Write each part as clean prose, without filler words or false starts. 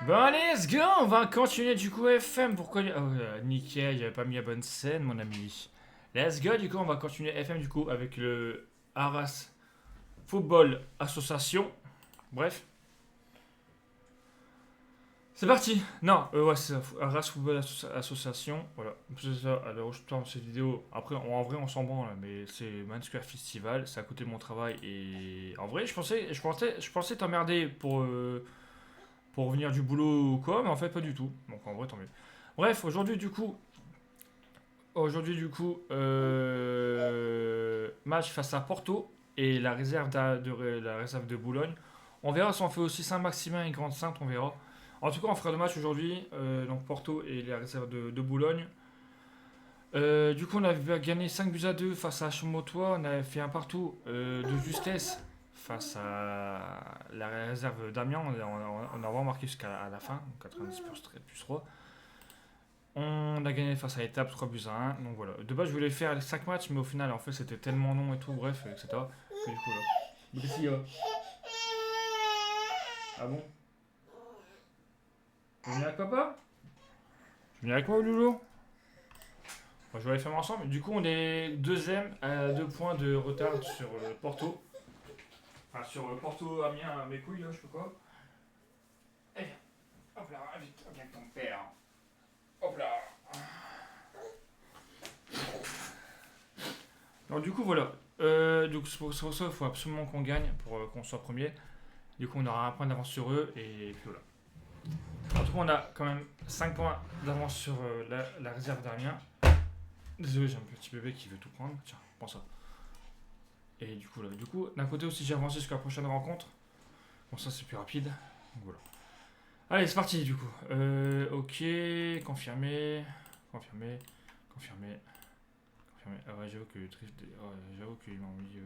Bon allez, let's go, on va continuer du coup FM. Pourquoi nickel, j'avais pas mis la bonne scène, mon ami. Let's go, du coup, on va continuer FM du coup avec le Arras Football Association. Bref, c'est parti. Non, ouais, c'est ça, Arras Football Association. Voilà, c'est ça. Alors, je tourne cette vidéo. Après, en vrai, on s'en branle, mais c'est Man Square Festival. C'est à côté de mon travail et en vrai, je pensais t'emmerder pour revenir du boulot ou quoi, mais en fait, pas du tout. Donc, en vrai, tant mieux. Bref, match face à Porto et la réserve de Boulogne. On verra si on fait aussi Saint-Maximin et Grande-Sainte, on verra. En tout cas, on fera le match aujourd'hui, donc Porto et la réserve de Boulogne. Du coup, on avait gagné 5 buts à 2 face à Chamotois. On avait fait un partout de justesse face à la réserve d'Amiens. On a vraiment marqué jusqu'à la fin, donc 90 plus 3. On a gagné face à Étape 3 buts à 1. Donc voilà. De base, je voulais faire les 5 matchs, mais au final, en fait, c'était tellement long et tout, bref, etc. Que du coup, là. Mais qu'est-ce qu'il y a? Ah bon? Tu veux venir avec papa? Tu veux venir avec moi, Loulou? Bon, je vais les faire ensemble. Du coup, on est deuxième à 2 points de retard sur Porto. Enfin, sur Porto, Amiens, mes couilles, là, je sais pas quoi. Eh, hop là, vite, viens avec ton père. Hop là. Donc, du coup, voilà. Donc, c'est pour ça qu'il faut absolument qu'on gagne pour qu'on soit premier. Du coup, on aura un point d'avance sur eux et puis voilà. En tout cas, on a quand même 5 points d'avance sur la réserve d'Amiens. Désolé, j'ai un petit bébé qui veut tout prendre. Tiens, prends ça. Et du coup, d'un côté aussi, j'ai avancé jusqu'à la prochaine rencontre. Bon, ça, c'est plus rapide. Donc voilà. Allez, c'est parti, du coup. Ok, confirmé. Confirmé. Confirmé. Confirmé. Ah ouais, j'avoue qu'il m'a envie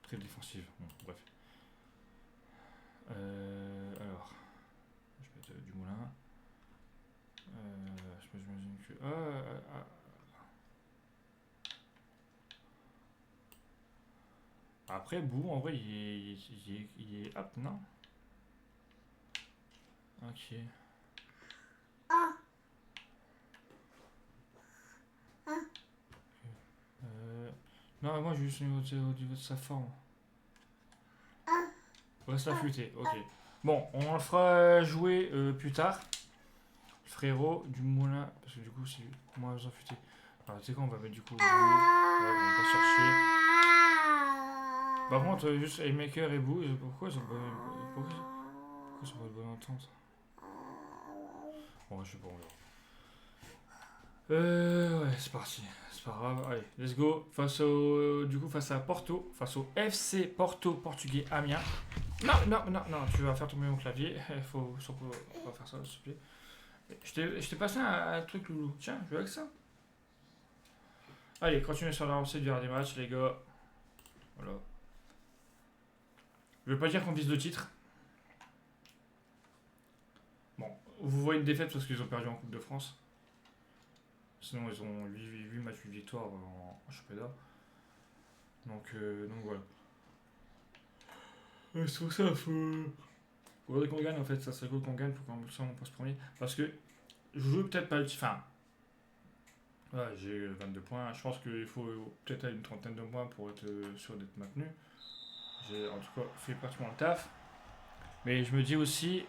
très défensive. Bon, bref. Alors, je vais mettre du moulin. J'imagine que. Après, Bou, en vrai, il est apte, non? Ok. Euh, non, moi, juste au niveau de sa forme. Reste affûté, ok. Bon, on le fera jouer plus tard. Frérot du moulin. Parce que du coup, c'est moins affûté. Alors, tu sais quoi, on va mettre du coup Bou. Ouais, on va pas chercher. Par contre, juste Maker et Boo, pourquoi ils ont pas de bonne entente? Bon, je sais pas, on verra. Ouais, c'est parti. C'est pas grave. Allez, let's go. Face à Porto. Face au FC Porto portugais Amiens. Non, non, non, non, tu vas faire tomber mon clavier. Il faut surtout pas faire ça, s'il te plaît. Je t'ai passé un truc, loulou. Tiens, je vais avec ça. Allez, continuez sur l'avancée du dernier match, les gars. Voilà. Je veux pas dire qu'on vise le titre. Bon, vous voyez une défaite parce qu'ils ont perdu en Coupe de France. Sinon, ils ont 8 matchs, 8 victoires en championnat. Donc voilà. C'est pour ça, faudrait qu'on gagne en fait. Ça serait cool qu'on gagne pour qu'on passe premier. Parce que je joue peut-être pas le. Enfin, ouais, j'ai 22 points. Je pense qu'il faut peut-être une trentaine de points pour être sûr d'être maintenu. J'ai en tout cas fait pratiquement le taf. Mais je me dis aussi,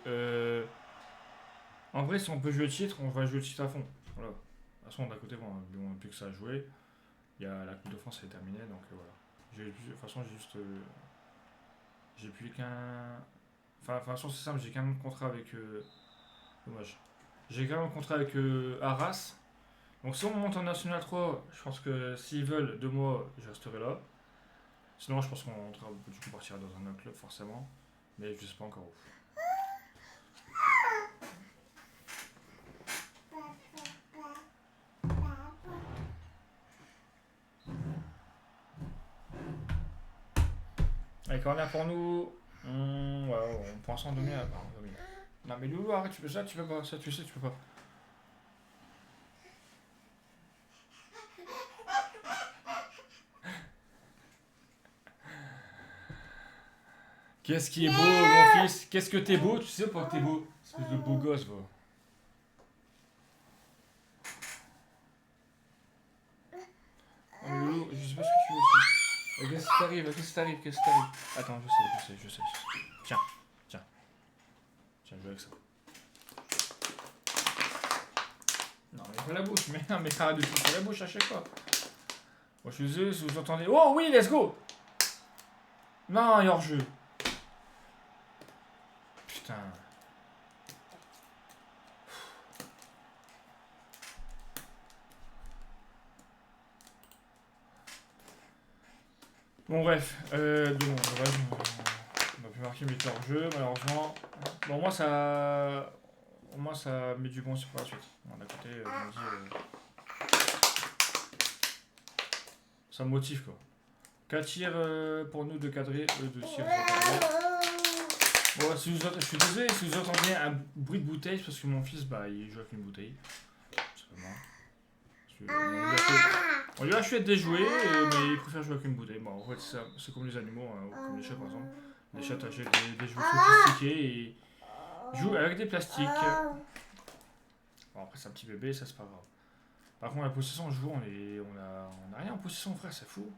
en vrai, si on peut jouer le titre, on va jouer le titre à fond. Voilà. De toute façon, d'un côté, bon, on n'a plus que ça à jouer. Il y a la Coupe de France qui est terminée, donc voilà. De toute façon, j'ai plus qu'un. Enfin, de toute façon, c'est simple, j'ai qu'un contrat avec. Dommage. J'ai qu'un contrat avec Arras. Donc, si on monte en National 3, je pense que s'ils veulent 2 mois, je resterai là. Sinon, je pense qu'on du coup partira dans un autre club, forcément. Mais je sais pas encore où. Allez, corner pour nous. Ouais, on pense en dominer. Non, mais Loulou, arrête, tu peux pas. Ça, tu sais, tu peux pas. Qu'est-ce qui est beau, mon fils? Qu'est-ce que t'es beau? Tu sais pas que t'es beau? Espèce de beau gosse, va. Oh, mais Loulou, je sais pas ce que tu veux. Qu'est-ce qui t'arrive? Qu'est-ce qui t'arrive? Qu'est-ce qui t'arrive? Attends, je sais. Tiens, tiens. Tiens, je joue avec ça. Non, mais pas la bouche. Mais non, mais arrête de toucher la bouche à chaque fois. Moi, je suis désolé si vous entendez. Oh oui, let's go! Non, il est hors jeu. Putain. Bon, bref. On a pu marquer, mais il était hors jeu, malheureusement. Bon, moi, ça met du bon sur la suite. Bon, d'un côté, on dit. Ça me motive, quoi. 4 tirs pour nous de cadrer, 2 tirs de cadrer. Bon, je suis désolé si vous entendez un bruit de bouteille, c'est parce que mon fils, bah, il joue avec une bouteille. Simplement. On lui a acheté des jouets, mais il préfère jouer avec une bouteille. Bon, en fait, c'est comme les animaux, hein, comme les chats, par exemple. Les chats achètent des jouets sophistiqués et jouent avec des plastiques. Bon, après, c'est un petit bébé, ça, c'est pas grave. Par contre, la possession, on joue, on a rien en possession, frère, c'est fou.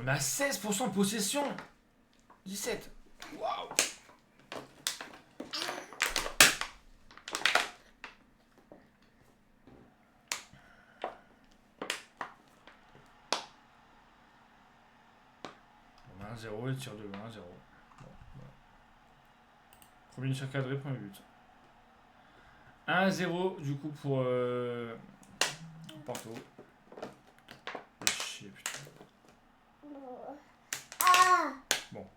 On a 16% de possession. 17. Waouh. On a 1-0 et tir de 1-0. Bon, voilà. Premier tir cadré, premier but. 1-0 du coup pour Porto. Chier, putain. Bon.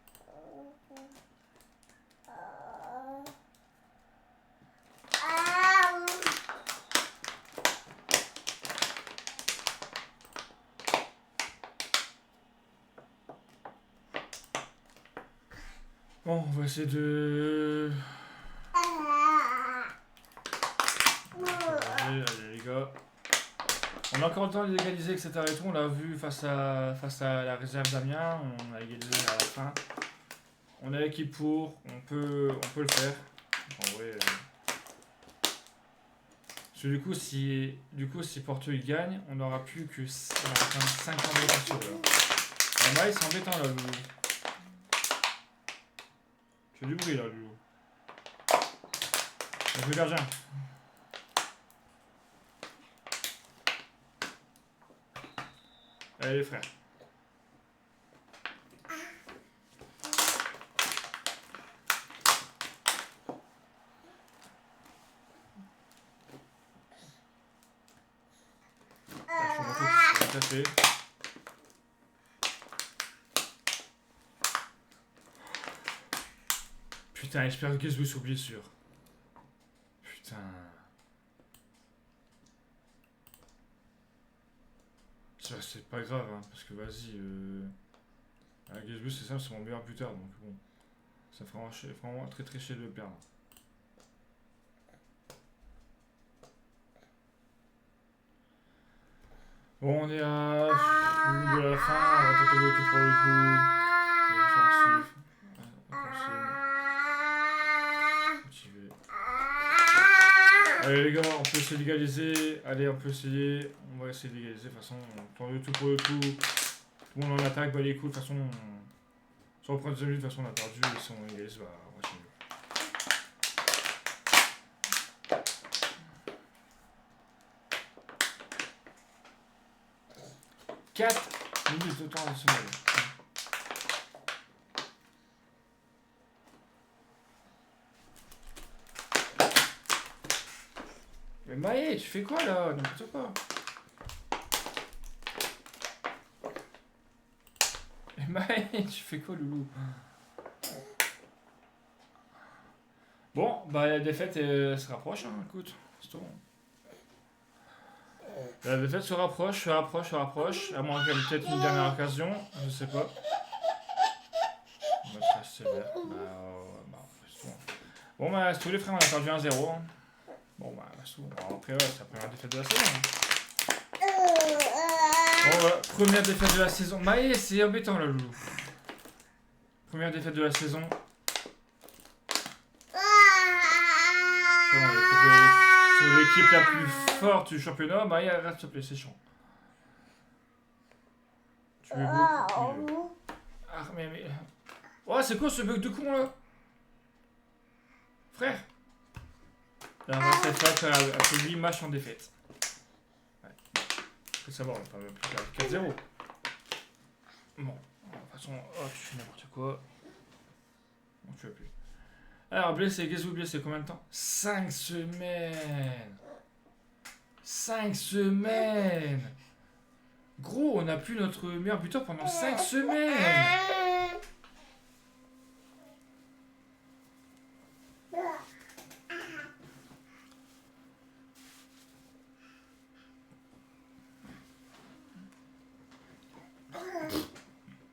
Bon, on va essayer de... Allez les gars. On a encore le temps de l'égaliser, etc. et tout. On l'a vu face à la réserve d'Amiens. On a égalisé à la fin. On a l'équipe pour. On peut le faire. En vrai... Parce que du coup, si Porto il gagne, on n'aura plus que 5 ans de sur là. Ah, Maïs, c'est embêtant là, Loulou. Tu fais du bruit là, Loulou. Donc, le gardien. Allez les frères. Café. Putain, j'espère que Gizou sur blessure. Putain. C'est pas grave, hein, parce que vas-y. Gizou, c'est ça, c'est mon meilleur buteur, donc bon. Ça ferait vraiment très très chier de le perdre. Bon, on est à de la fin, on va tenter le tout pour le coup. Offensif. Motivé. Allez les gars, on peut essayer d'égaliser. Allez, on peut essayer. On va essayer d'égaliser. De toute façon, on tente le tout pour le coup. Tout le monde en attaque, bah les coups. De toute façon, si on prend 2 minutes, de toute façon on a perdu. Et si on égalise, bah on va continuer. 4 minutes de temps additionnel. Mais Maë, tu fais quoi là? N'importe quoi. Mais Maë, tu fais quoi, Loulou? Bon, bah la défaite se rapproche, hein, écoute. C'est tout. La défaite se rapproche. À moins qu'elle ait peut-être une dernière occasion, je sais pas. On va être assez sévère. C'est tout. Bon, bah, c'est tout les frères, on a perdu 1-0. Hein. Bon, bah, c'est tout. Après, ouais, c'est la première défaite de la saison. Hein. Bon, voilà, première défaite de la saison. Maïs, c'est embêtant là, loulou. Première défaite de la saison. Bon, sur l'équipe la plus forte du championnat, Maïs, arrête s'il te plaît, c'est chiant. Tu veux beaucoup. Ah, mais. Oh, c'est quoi ce bug de con là? Frère. Là, on va cette fois après 8 matchs en défaite. Ouais. Faut savoir, on peut plus perdre 4-0. Bon, de toute façon, oh, tu fais n'importe quoi. Bon, tu vas plus. Alors, blessé, qu'est-ce que vous blessé combien de temps? 5 semaines. 5 semaines. Gros, on n'a plus notre meilleur buteur pendant 5 semaines.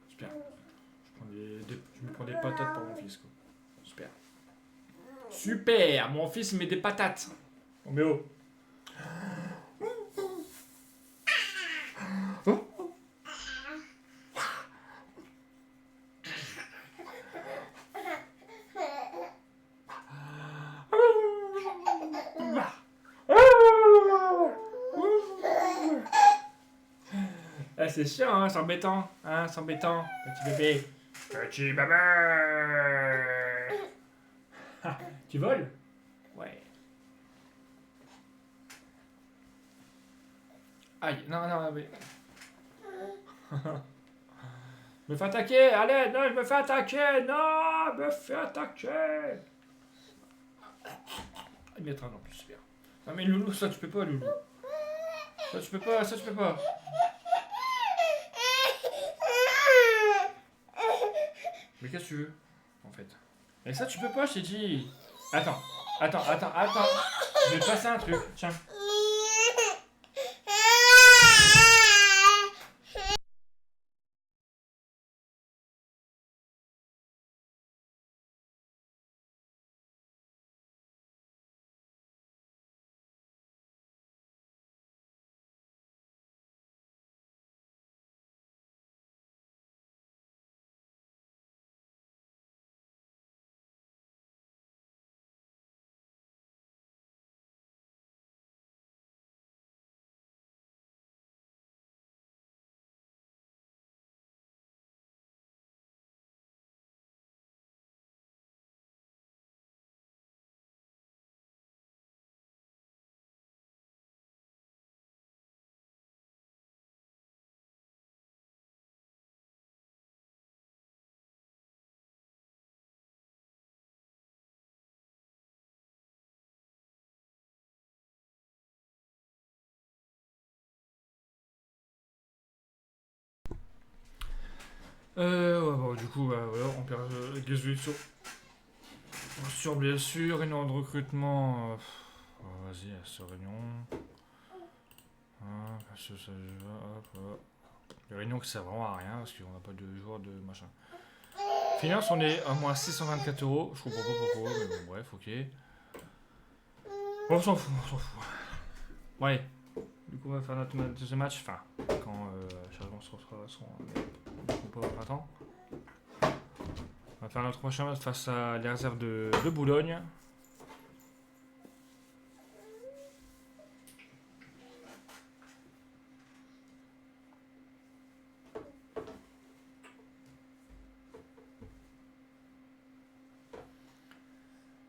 Super. Je me prends des patates pour mon fils, quoi. Super. Super. Mon fils, il met des patates. Oh, mais oh. Ah, c'est chiant, hein, c'est embêtant. Hein, c'est embêtant. Petit bébé. Petit bébé. Ah, tu voles? Ouais. Aïe, non, non, mais. Je me fais attaquer, allez, non, je me fais attaquer, non, je me fais attaquer. Il mettra non plus, super. Non mais Loulou, ça tu peux pas, Loulou. Ça tu peux pas, ça tu peux pas. Mais qu'est-ce que tu veux, en fait? Mais ça tu peux pas, je t'ai dit. Attends. Je vais te passer un truc, tiens. Ouais, bon, du coup, voilà, on perd Guézoui sur blessure, réunion de recrutement. Vas-y, à cette réunion. Hop. Les réunions qui servent vraiment à rien parce qu'on n'a pas de joueurs de machin. Finance, on est à moins 624 euros. Je comprends pas pourquoi, mais bon, bref, ok. Bon, on s'en fout. Ouais. Du coup, on va faire notre deuxième match. Enfin, quand Charles se retrouvera pas au printemps. On va faire notre prochain match face à les réserves de Boulogne.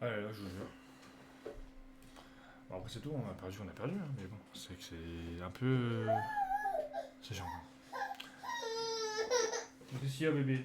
Allez, là, je vous jure. Bon, après, c'est tout, on a perdu, hein, mais bon, c'est que c'est un peu. C'est chiant. Qu'est-ce qu'il y a, bébé?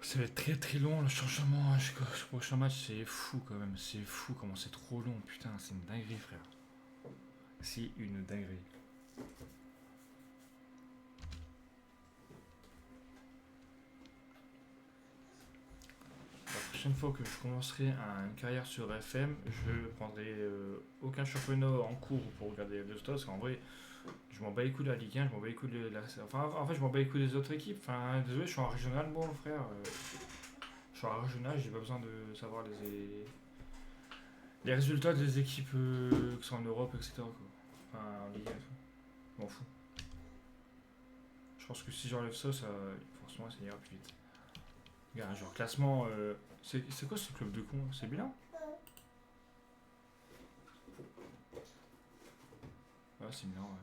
Ça va être très très long le changement jusqu'au prochain match, c'est fou quand même, c'est fou comment c'est trop long, putain, c'est une dinguerie frère. C'est une dinguerie. prochaine fois que je commencerai une carrière sur FM, je prendrai aucun championnat en cours pour regarder les résultats, parce qu'en vrai, je m'en bats les couilles de la Ligue 1, je m'en bats les couilles de la... Enfin, en fait, je m'en bats les couilles des autres équipes. Enfin, désolé, je suis en régional, bon, frère. Je suis en régional, j'ai pas besoin de savoir les résultats des équipes qui sont en Europe, etc. Quoi. Enfin, en Ligue 1, je m'en fous. Je pense que si j'enlève ça, forcément, ça ira plus vite. Regarde, genre classement. C'est quoi ce club de con? C'est bien? Ah, c'est Milan, ouais.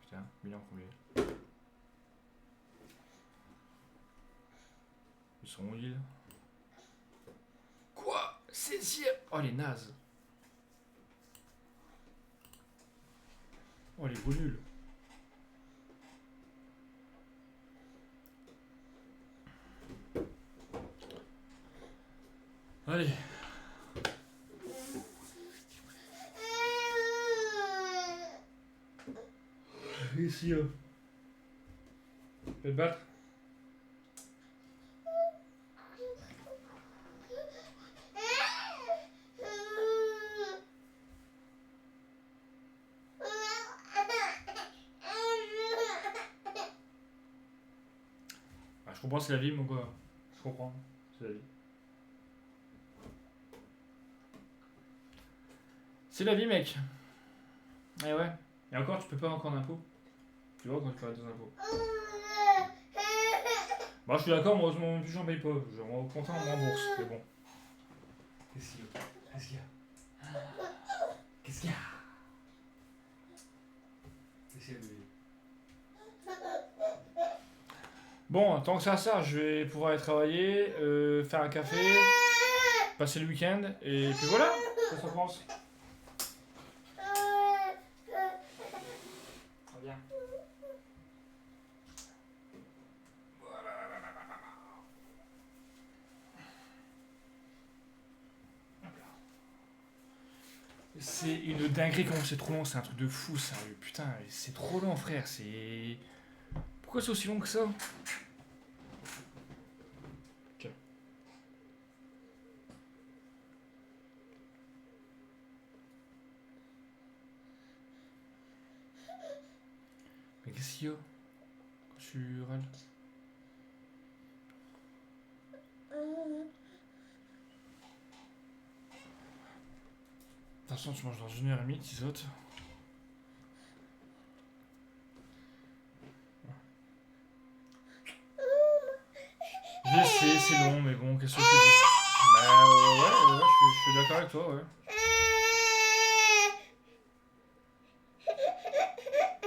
Putain, Milan premier. Ils sont où, Lille? Quoi? 16ème? Oh, les nazes! Oh, les gros nuls! Allez! Ici, tu veux te battre? Ah, je comprends, c'est la vie, mon gars. Je comprends, c'est la vie. C'est la vie, mec. Eh ouais. Et encore, tu peux pas encore d'impôts. Tu vois, quand tu fais des impôts. Bah, je suis d'accord, moi, non plus, j'en paye pas. Au contraire, on rembourse. Mais bon. Qu'est-ce qu'il y a? Qu'est-ce qu'il y a? Qu'est-ce qu'il y a? Qu'est-ce qu'il y a, bébé? Bon, tant que ça, je vais pouvoir aller travailler, faire un café, passer le week-end, et puis voilà. Qu'est-ce que t'en penses? Très bien. C'est une dinguerie comment c'est trop long, c'est un truc de fou, sérieux. Putain, c'est trop long, frère. C'est. Pourquoi c'est aussi long que ça? Ok. Mais qu'est-ce qu'il y a quand tu râles? De toute façon, tu manges dans 1h30, tu sautes. Je sais, c'est long, mais bon, qu'est-ce que je te dis? Bah ouais, je suis d'accord avec toi, ouais.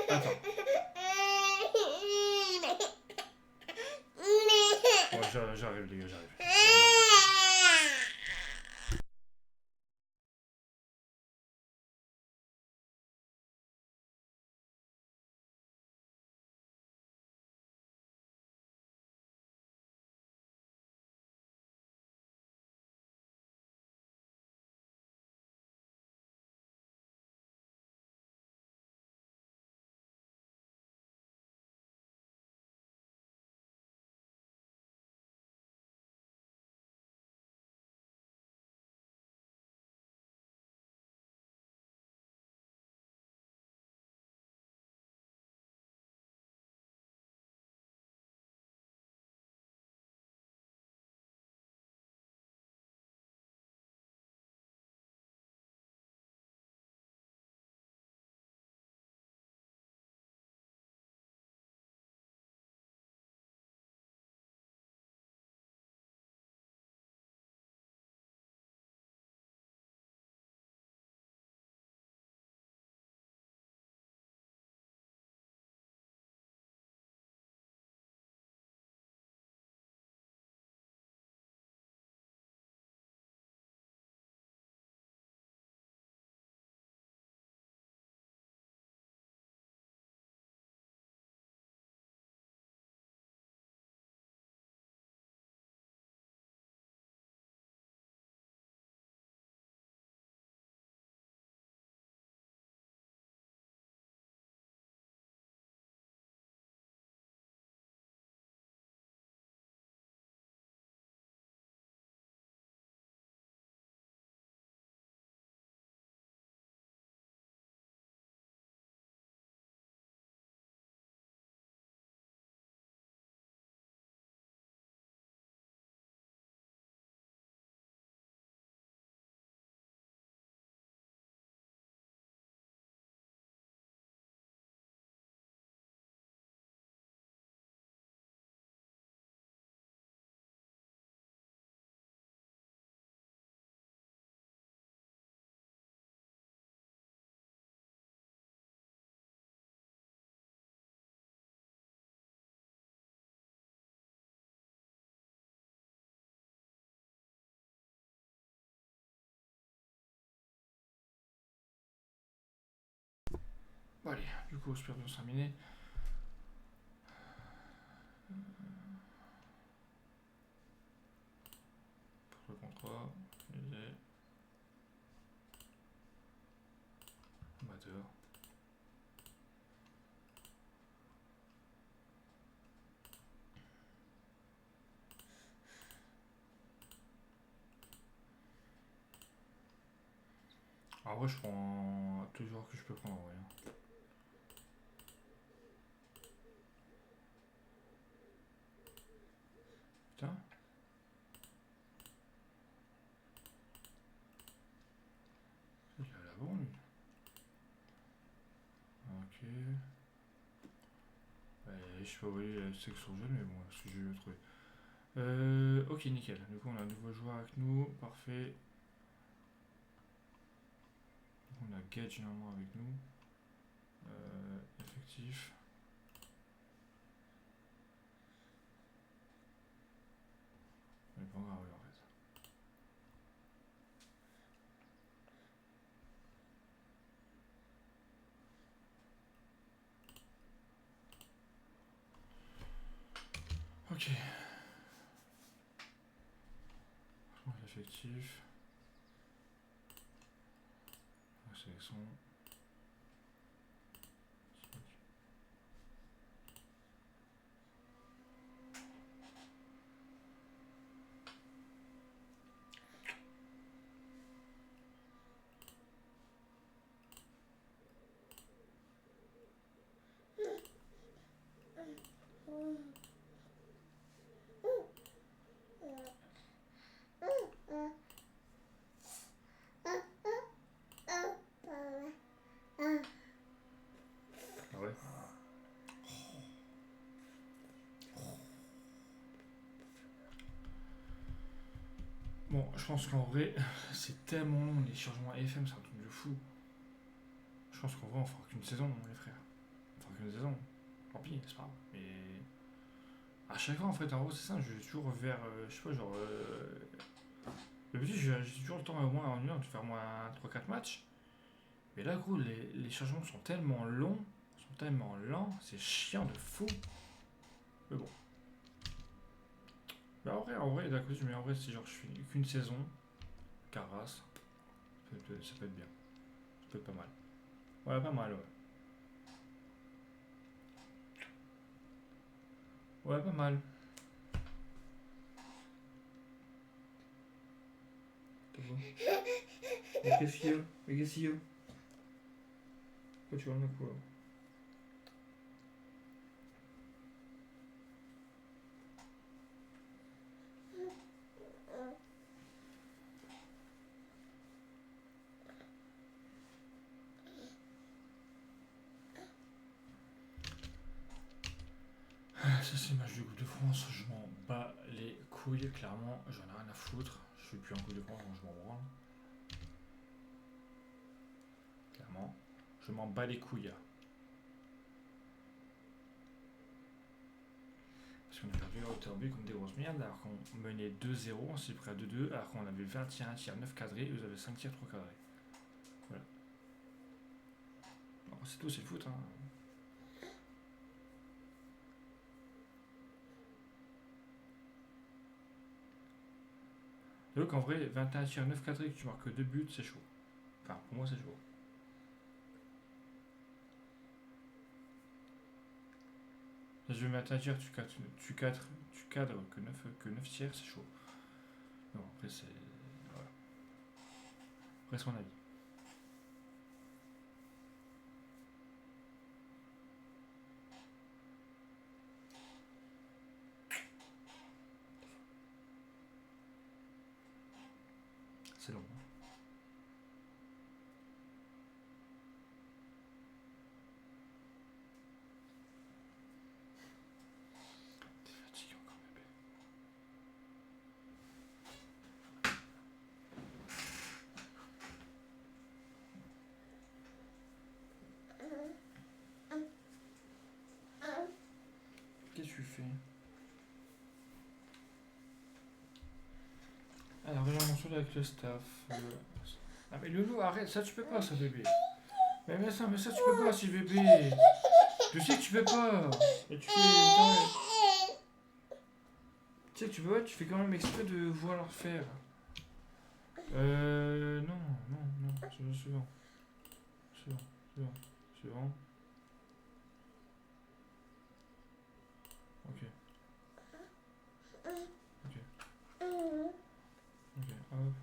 Attends. Ouais, j'arrive, les gars, j'arrive. allez, du coup, super bien terminé. Pour le contrat, amateur. En vrai, je prends toujours que je peux prendre en vrai. Putain. Il a la bonne, lui. Ok. Je sais pas où il est, c'est que sur le jeu, mais bon, ce que je vais le trouver. Ok, nickel. Du coup, on a un nouveau joueur avec nous. Parfait. On a Gage généralement avec nous. Effectif. On est pas encore arrivé en fait. Ok. Effectif. La sélection. Ah ouais. Bon, je pense qu'en vrai, c'est tellement long les changements FM, c'est un truc de fou. Je pense qu'en vrai, on fera qu'une saison, les frères. On fera qu'une saison. Tant pis, c'est pas grave. Mais à chaque fois, en fait, en gros, c'est ça, je vais toujours vers, je sais pas, genre. D'habitude, j'ai toujours le temps au moins en une heure de faire moins 3 4 matchs. Mais là, gros, les changements sont tellement longs, sont tellement lents, c'est chiant de fou. Mais bon. Mais en vrai, d'accord, mais en vrai, c'est genre, je fais qu'une saison, Carras, ça peut être bien. Ça peut être pas mal. Ouais, pas mal, ouais. Ouais, pas mal. Mais qu'est-ce qu'il y a? Mais qu'est-ce qu'il y a? Pourquoi tu vas me quoi? Ça, c'est le match de Coupe de France. Je m'en bats les couilles, clairement. J'en ai rien à foutre. Je suis plus en Coupe de France, donc je m'en branle. Clairement. Je m'en bats les couilles. Parce qu'on a perdu à hauteur B comme des grosses merdes, alors qu'on menait 2-0, on s'est pris à 2-2, alors qu'on avait 21 tirs 9 cadrés, eux avaient 5 tirs 3 cadrés. Voilà. Bon, c'est tout, c'est le foot. Hein. Donc en vrai, 21 tirs 9 cadrés, que tu marques que 2 buts, c'est chaud. Enfin, pour moi, c'est chaud. Si je vais mettre un tir, tu cadres que 9 tirs, c'est chaud. Non, après, c'est. Voilà. Après, c'est mon avis. C'est long. T'es fatigué encore, bébé. Qu'est-ce que tu fais? Alors, rejoins mon avec le staff. Ah, mais Loulou, arrête, ça tu peux pas, ça, bébé. Mais ça, tu peux pas, c'est bébé. Tu sais que tu peux pas. Et tu fais quand même... Tu sais que tu peux pas, tu fais quand même exprès de vouloir faire. Non, c'est le suivant. Suivant. Ok. Ok, hop.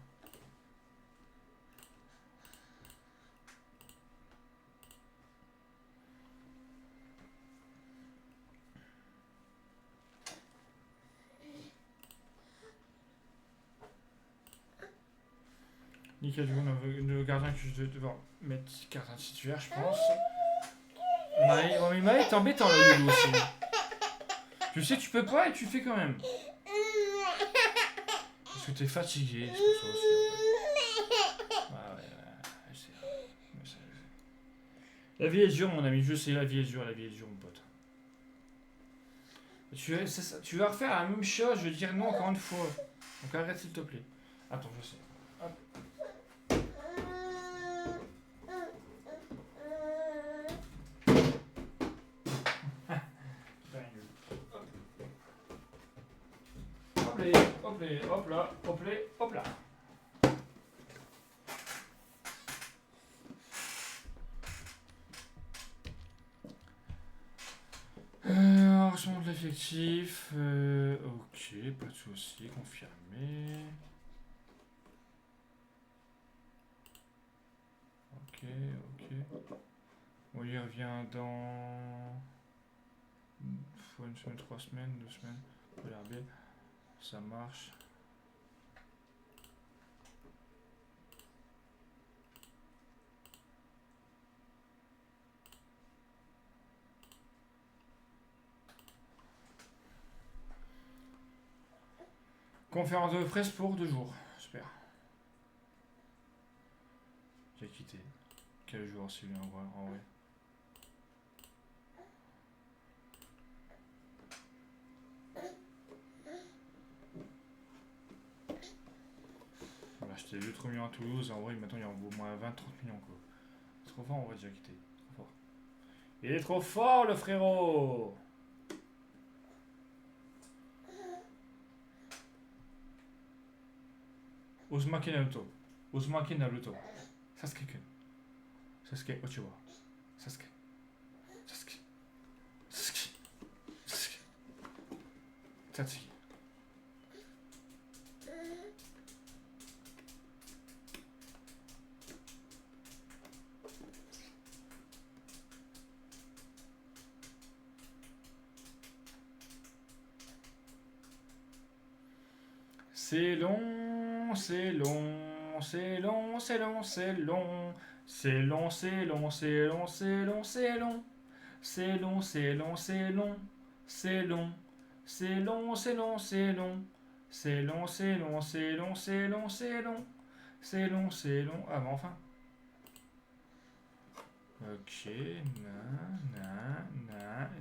Nickel, du coup, le gardien que je vais devoir mettre gardien titulaire, je pense. Maï, t'es embêtant le loulou aussi. Je sais que tu peux pas et tu fais quand même. Parce que t'es fatigué, c'est pour ça aussi. Ouais, je sais. La vie est dure, mon ami, je sais, la vie est dure, mon pote. Tu vas refaire la même chose, je vais dire non encore une fois. Donc arrête s'il te plaît. Attends, je sais. Hop. Hop là. Enrichissement de l'effectif. Ok, pas de soucis, confirmé. Ok. Bon, il revient dans. Une semaine, 3 semaines, 2 semaines. Regardez, ça marche. Conférence de presse pour 2 jours. Super. J'ai quitté. Quel jour celui-là en vrai. Bah, je t'ai vu trop millions à Toulouse. En vrai, maintenant il y a au moins 20-30 millions quoi. C'est trop fort, on va déjà quitter. Trop fort. Il est trop fort le frérot. Uzumaki Naruto. Sasuke-kun. Sasuke Uchiwa. Sasuke. Tatsuki. C'est long. Ah, mais enfin. Ok,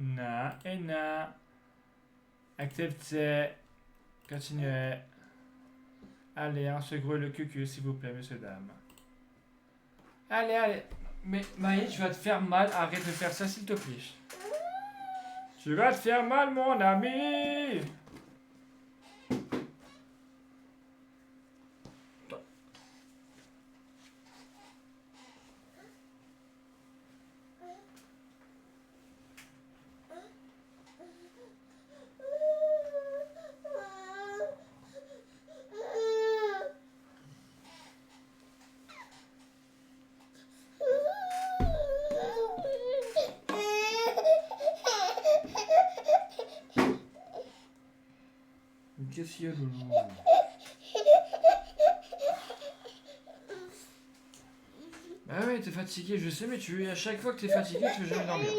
na. Acceptez. Continuez. Allez, secouez le cul, s'il vous plaît, messieurs, dames. Allez. Mais Maï, tu vas te faire mal. Arrête de faire ça, s'il te plaît. Tu vas te faire mal, mon ami. Qu'est-ce qu'il y a, loulou? Bah ouais, t'es fatigué, je sais, mais à chaque fois que t'es fatigué, tu veux jamais dormir.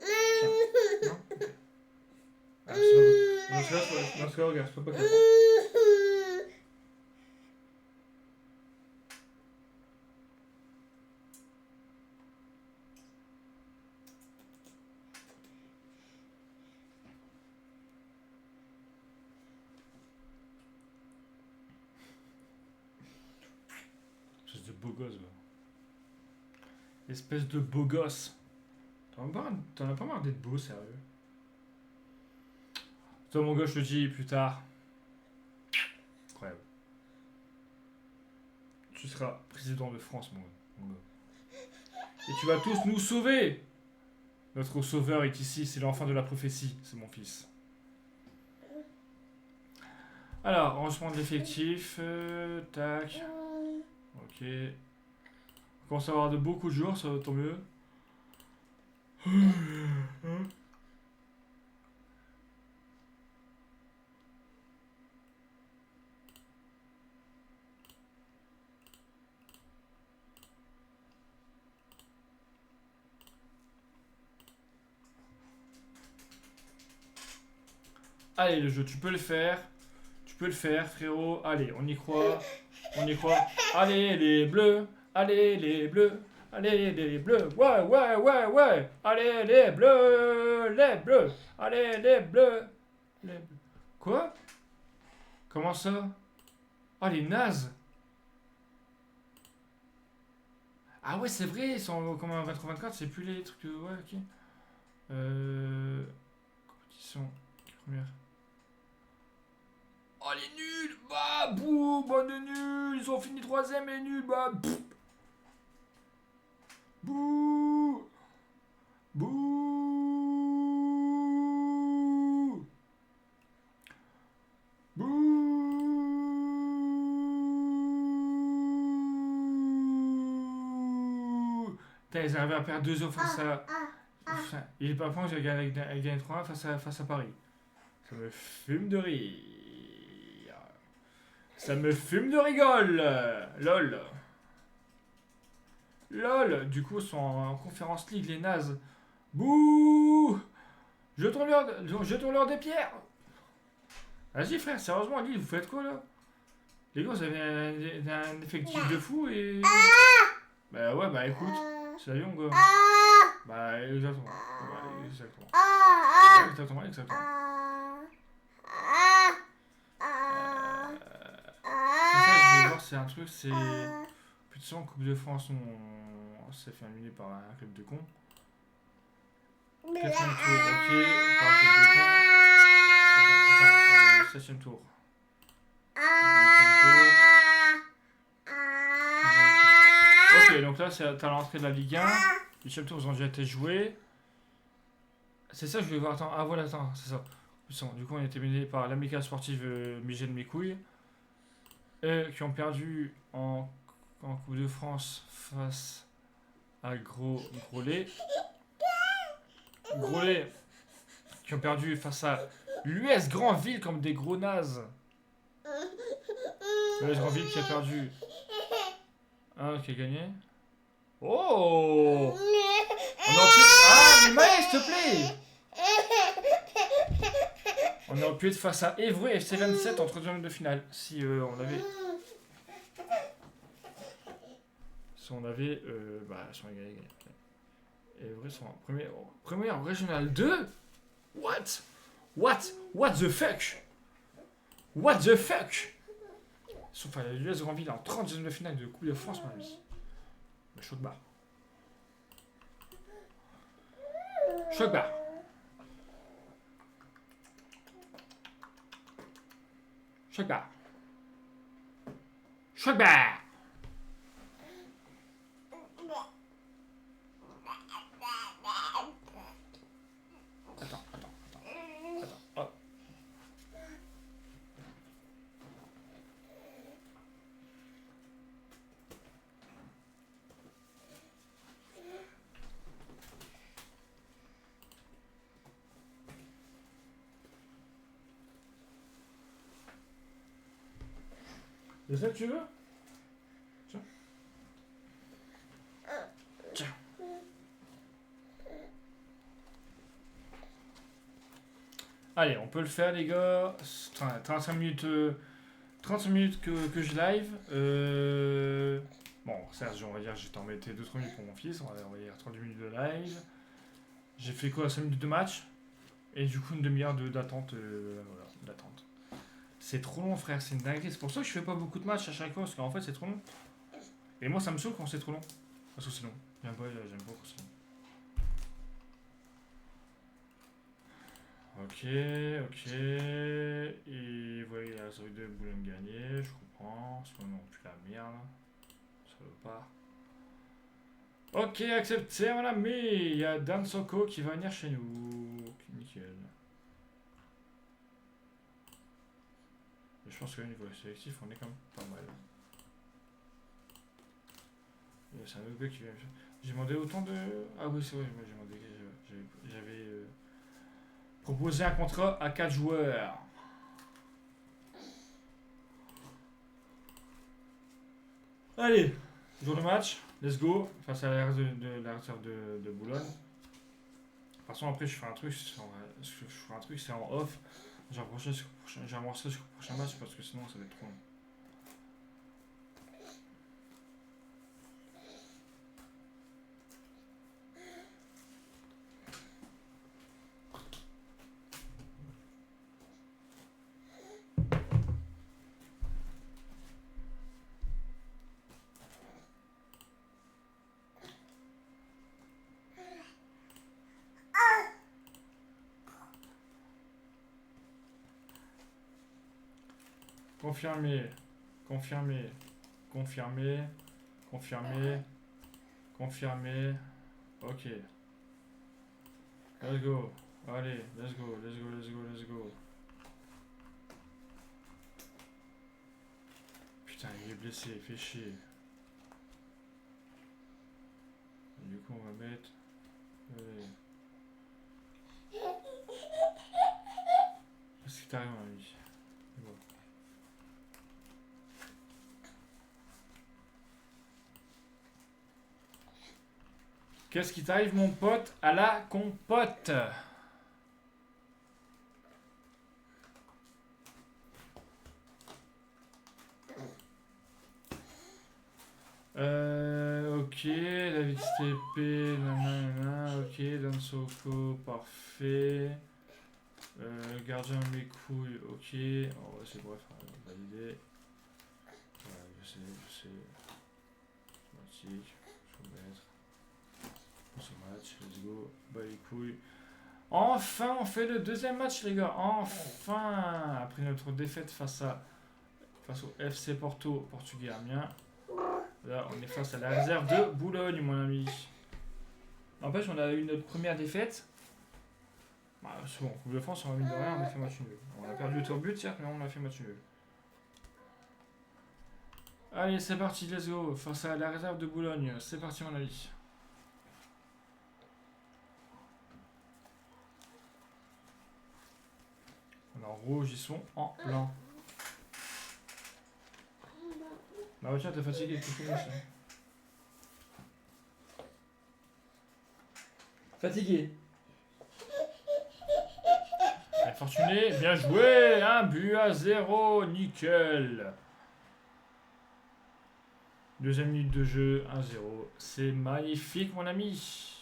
Tiens. Non? Ok. Ah, c'est pas bon. Dans ce cas, regarde, faut pas qu'elle prenne. Espèce de beau gosse, va. Espèce de beau gosse. T'en as pas marre d'être beau, sérieux. Toi, mon gars, je te dis plus tard. Incroyable. Tu seras président de France, mon gars. Et tu vas tous nous sauver. Notre sauveur est ici, c'est l'enfant de la prophétie, c'est mon fils. Alors, rangement de l'effectif. Tac. Ok. On commence à avoir de beaucoup de joueurs, ça va tant mieux. Allez, le jeu, tu peux le faire. Tu peux le faire, frérot. Allez, on y croit. On y croit. Allez, les bleus. Allez, les bleus. Allez, les bleus. Ouais, ouais, ouais, ouais. Allez, les bleus. Les bleus. Allez, les bleus. Les bleus. Quoi? Comment ça? Ah, les nazes. Ah ouais, c'est vrai, ils sont comme un 23-24, c'est plus les trucs de... Ouais, ok. Compétition. Première. Oh, les nuls. Bah, bouh, bande de nuls. Ils ont fini troisième et nuls. Bah, pff. Bouh. Bouh. Bouh. Putain, ils arrivaient à perdre 2-0 face à... Enfin, il est pas point que j'ai gagné 3-1 face à Paris. Ça me fume de rire. Ça me fume de rigole. Lol. Lol. Du coup, ils sont en conférence league, les nazes. Bouh. Jetons-leur des pierres. Vas-y, frère, sérieusement, Lille, vous faites quoi là? Les gars, vous avez un effectif de fou et. Bah ouais, bah écoute, c'est Lyon, gars. Bah exactement. Bah, exactement. Exactement, exactement. C'est ça, je voulais voir, c'est un truc, c'est. Plus de 100 Coupe de France, on s'est fait éliminer par un club de cons. 4ème tour, ok, par un club de cons. 7ème tour. 8ème tour. Ok, donc là, t'as l'entrée de la Ligue 1. 8ème tour, ils ont déjà été joués. C'est ça que je voulais voir. Attends, ah voilà, attends, c'est ça. Du coup, on a été mené par l'amicale sportive Migène Mécouille. Qui ont perdu en Coupe de France face à Grolet. Grolet qui ont perdu face à l'US Grandville comme des gros nazes. L'US Grandville qui a perdu. Qui a gagné. Oh. On aurait pu... Ah, mais Maë, s'il te plaît. On aurait pu être face à Évreux et FC27 en troisième de finale. Si on avait... Si on avait... si on avait gagné. Évreux sont en première régionale 2. What? What the fuck? What the fuck? Sauf à l'US Grandville en 30e de finale de Coupe de France, mon ami. Choc barre. Choc barre. Choc barre. Choc barre. Attends. Hop. C'est ça que tu veux? Tiens. Allez, on peut le faire, les gars. 35 minutes, 35 minutes que je live. Bon, Serge, on va dire, j'ai t'en mettais 2-3 minutes pour mon fils. On va dire 30 minutes de live. J'ai fait quoi? 5 minutes de match. Et du coup, une demi-heure d'attente. Voilà, d'attente. C'est trop long, frère, c'est une dinguerie. C'est pour ça que je fais pas beaucoup de matchs à chaque fois, parce qu'en fait, c'est trop long. Et moi, ça me saoule quand c'est trop long. Parce que c'est long. J'aime beaucoup ça. Ok, ok. Et voyez la série de Boulogne gagné, je comprends. C'est pas non plus la merde. Ça veut pas. Ok, accepté mon ami. Il y a Dan Soko qui va venir chez nous. Nickel. Et je pense que niveau sélectif, on est quand même pas mal. C'est un autre gars qui vient. J'ai demandé autant de. Ah oui, c'est vrai, moi j'ai demandé. J'avais proposé un contrat à 4 joueurs. Allez, jour de match, let's go. Face à la réserve de Boulogne. De toute façon, après, je ferai un truc, c'est en off. J'amorcerai sur le prochain match parce que sinon, ça va être trop long. Confirmé, confirmé, confirmé, confirmé, confirmé. Ok. Let's go. Allez, let's go, let's go, let's go, let's go. Putain, il est blessé, il fait chier. Et du coup, on va mettre. Allez. Qu'est-ce qui t'arrive, mon ami? Bon. Qu'est-ce qui t'arrive, mon pote, à la compote? Ok, David Stepe, nanana, ok, Dan Soko, parfait. Gardien de mes couilles, ok. Oh, c'est bref, validé. Ouais, je sais. Automatique, faut mettre. Pour ce match, let's go, bah les couilles. Enfin, on fait le deuxième match, les gars. Enfin, après notre défaite face au FC Porto, portugais Amiens. Là, on est face à la réserve de Boulogne, mon ami. N'empêche, on a eu notre première défaite. Bah, c'est bon, Coupe de France, on a mis de rien, on a fait match nul. On a perdu au but, certes, mais on a fait match nul. Allez, c'est parti, let's go. Face à la réserve de Boulogne. C'est parti, mon ami. On est en rouge, ils sont en blanc. Bah, tiens, t'es fatigué, qu'est-ce que c'est? Fatigué. Fortuné, bien joué, 1-0, nickel. Deuxième minute de jeu, 1-0. C'est magnifique, mon ami.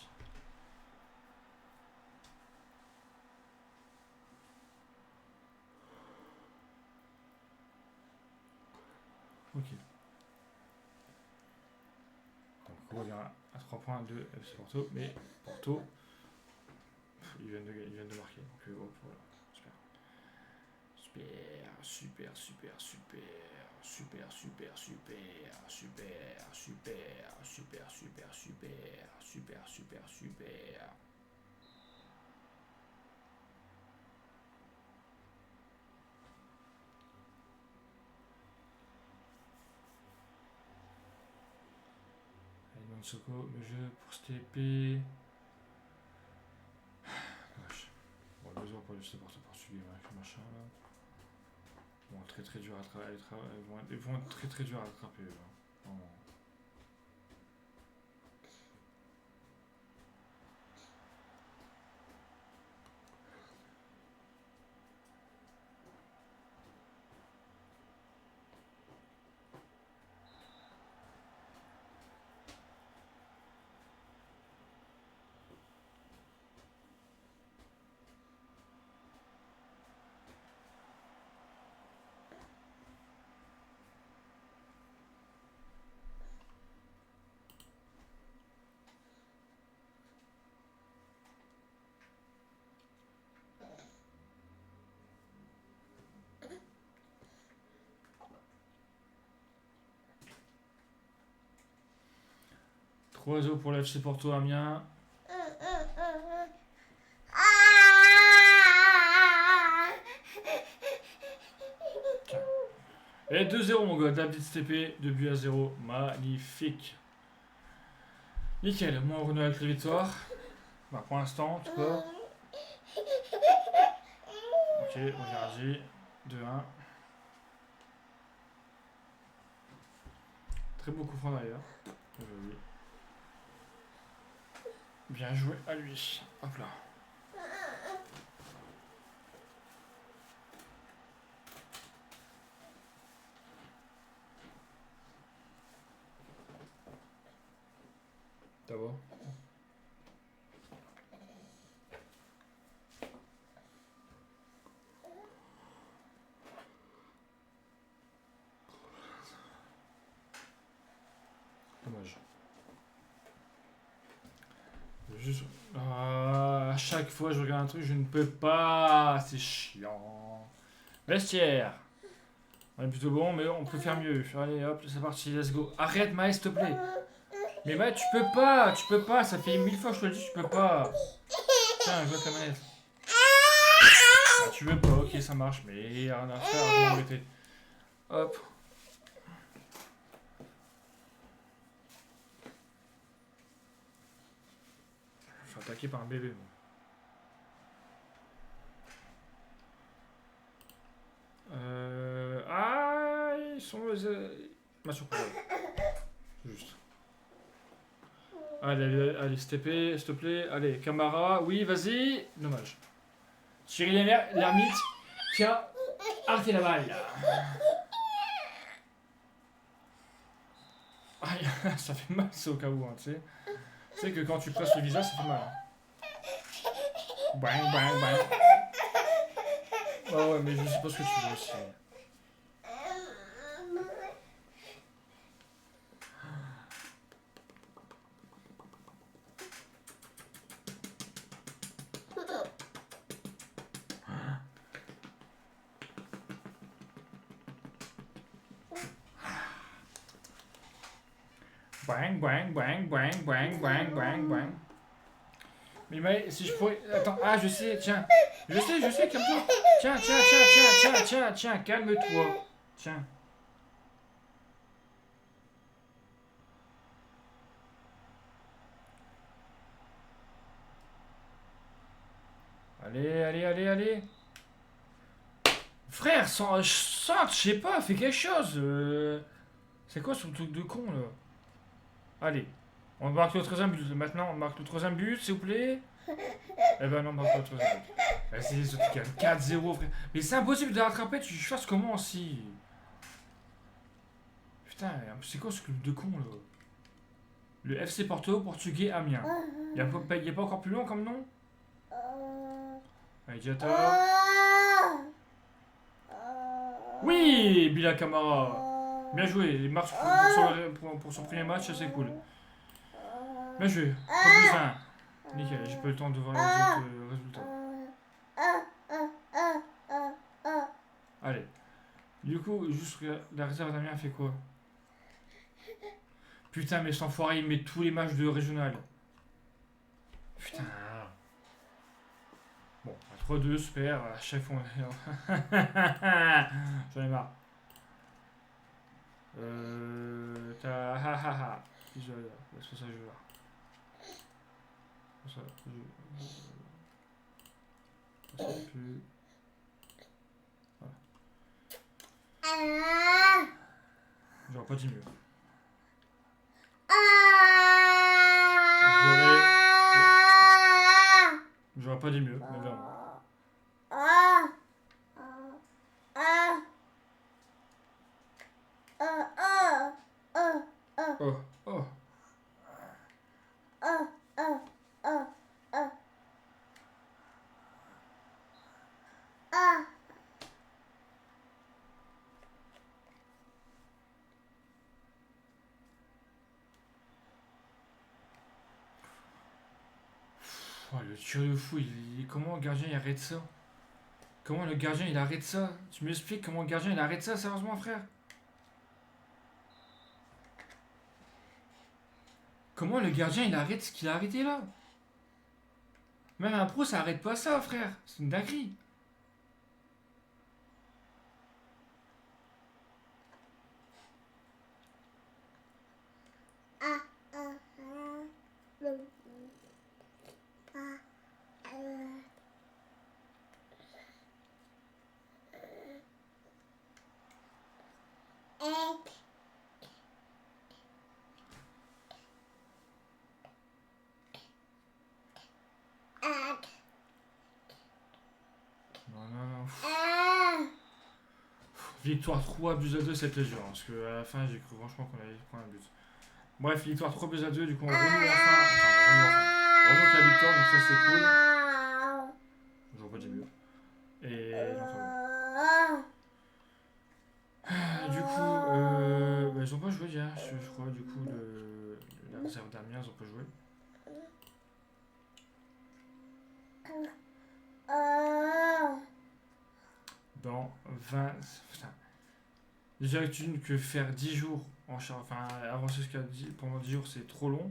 Ok. Donc on revient à 3 points de FC Porto, mais Porto, ils viennent de marquer. Donc voilà, super. Super, super, super, super, super, super, super, super, super, super, super, super, super, super, super. Allez, Mansoko, le jeu pour cette épée. Wesh. Bon, le besoin pour le supporter portugais, machin là. Bon, très dur à travailler. Ils vont être très durs à attraper. Vraiment. 3-0 pour l'FC Porto Amiens. Et 2-0 mon gars, David Stepe, 2-0, magnifique. Nickel, moi on renoue avec la victoire. Bah, pour l'instant, en tout cas. Ok, on verra 2-1. Très beau coup franc d'ailleurs. Bien joué à lui. Hop là. D'abord. Dommage. Juste... à chaque fois je regarde un truc, je ne peux pas. C'est chiant. Vestiaire. On est plutôt bon, mais on peut faire mieux. Allez, hop, c'est parti, let's go. Arrête, Maë, s'il te plaît. Mais Maë, tu peux pas. Ça fait 1000 fois que je te le dis, tu peux pas. Tiens, je vois la manette. Ah, tu veux pas, ok, ça marche, mais rien à faire, arrêtez. Hop. Je suis attaqué par un bébé, moi. Ah, ils sont... Ma surprise. Juste. Allez, s'il te plaît. Allez, Camara. Oui, vas-y. Dommage. Thierry l'ermite. Tiens, arrêtez la balle. Aïe, ça fait mal, c'est au cas où, hein, tu sais. Tu sais que quand tu presses le visage, ça fait mal. Hein. Bang, bang, bang. Oh ouais, mais je sais pas ce que tu veux aussi. Bang, bang, bang, bang, bang, bang, bang, bang. Mais si je pourrais... Attends, ah, je sais, tiens. Je sais, calme-toi. Tiens, calme-toi. Tiens. Allez. Frère, je sais pas, fais quelque chose. C'est quoi ce truc de con, là? Allez. On marque le troisième but. Maintenant, on marque le troisième but, s'il vous plaît. Eh ben non, on marque pas le troisième but. C'est ce truc 4-0, frère. Mais c'est impossible de rattraper, tu fasses comment aussi? Putain, c'est quoi ce club de con, là? Le FC Porto, portugais Amiens. Y'a pas encore plus long comme nom? Allez, Diata. Oui, Bila Camara. Bien joué, il marche pour son premier match, c'est cool. Bien joué, 3+1. Nickel, j'ai pas eu le temps de voir les autres résultats. Allez. Du coup, juste la réserve d'Amiens fait quoi? Putain, mais cet enfoiré, il met tous les matchs de régional. Putain. Bon, 3-2, super, à chaque fois. J'en ai marre. C'est ça que je veux voir. Ça, plus. Voilà. J'aurais pas dit mieux. J'aurais pas dit mieux, mais vraiment. Oh. Oh, le tir de fou, comment le gardien il arrête ça? Comment le gardien il arrête ça? Tu m'expliques comment le gardien il arrête ça, sérieusement, frère? Comment le gardien il arrête ce qu'il a arrêté là? Même un pro ça arrête pas ça frère. C'est une dinguerie. Non, non, non. Victoire 3 buts à 2 cette dur. Parce que à la fin j'ai cru franchement qu'on allait prendre un but. Bref, victoire 3 buts à 2, du coup on renoue enfin. Enfin, on renoue enfin. On renoue avec la victoire, donc ça c'est cool. Je vois pas du mieux. Et non, ça va. Du coup, bah, ils ont pas joué hier, je crois. Du coup, la réserve d'Amiens, ils ont pas joué. Dans 20. Putain. Déjà que faire 10 jours en charge. Enfin, avancer pendant 10 jours, c'est trop long.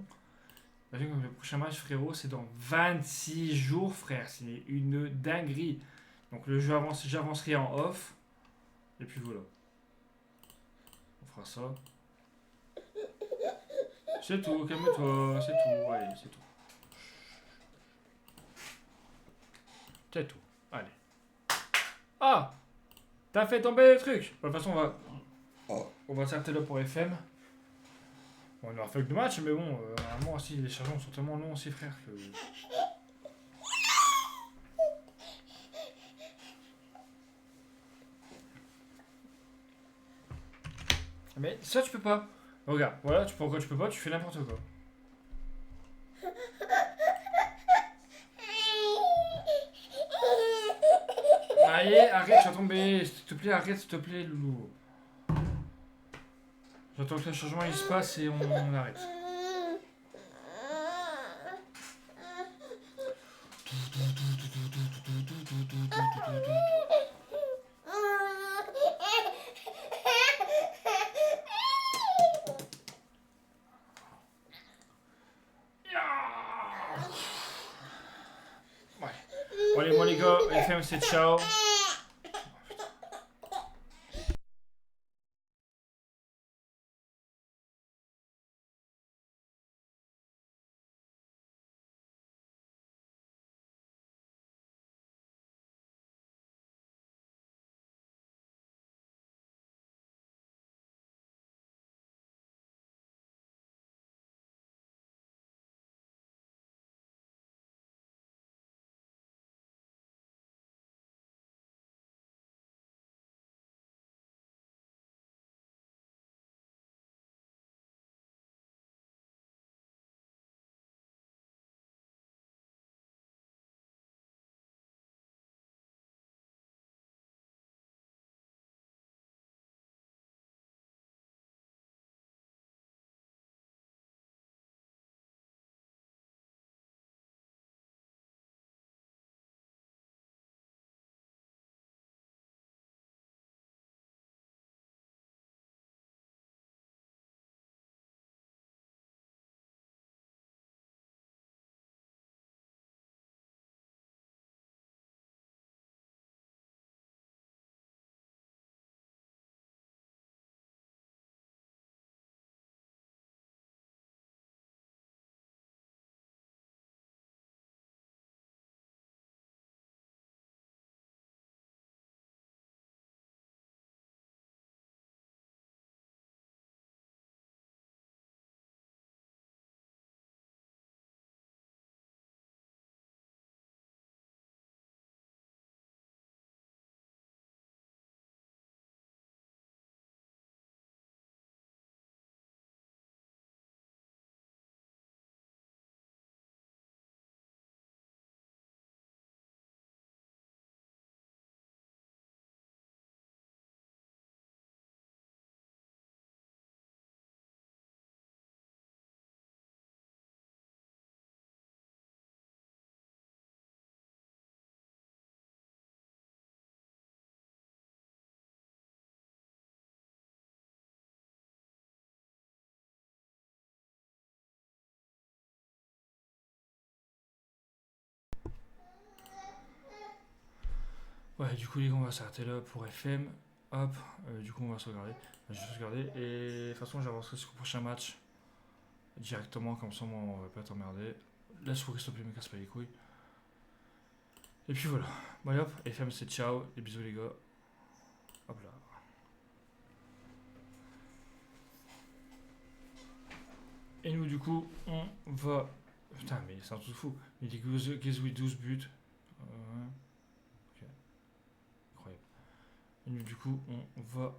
Imagine comme le prochain match, frérot, c'est dans 26 jours, frère. C'est une dinguerie. Donc le jeu avance, j'avancerai en off. Et puis voilà. On fera ça. C'est tout, calme-toi, c'est tout, allez, c'est tout. C'est tout, allez. Ah! T'as fait tomber le truc! De toute façon, on va s'arrêter là pour FM. Bon, on aura fait que 2 matchs, mais bon, normalement, aussi, les chargements sont tellement longs aussi, frère, que. Mais ça, tu peux pas. Regarde, voilà, pourquoi tu peux pas, tu fais n'importe quoi. Allez, arrête, tu vas tomber. S'il te plaît, arrête, s'il te plaît, loulou. J'attends que le changement il se passe et on arrête. Ouais. Bon, allez, moi les gars, FM c'est ciao. Ouais, du coup, les gars, on va s'arrêter là pour FM. Hop, du coup, on va se regarder. Je vais se regarder. Et de toute façon, j'avancerai sur le prochain match directement, comme ça, moi, on va pas t'emmerder. La souris, s'il te plaît, me casse pas les couilles. Et puis voilà. Bon, hop, FM, c'est ciao. Et bisous, les gars. Hop là. Et nous, du coup, on va. Putain, mais c'est un truc fou. Il dit Gazouille 12 buts. Ok, incroyable. Et nous, du coup, on va.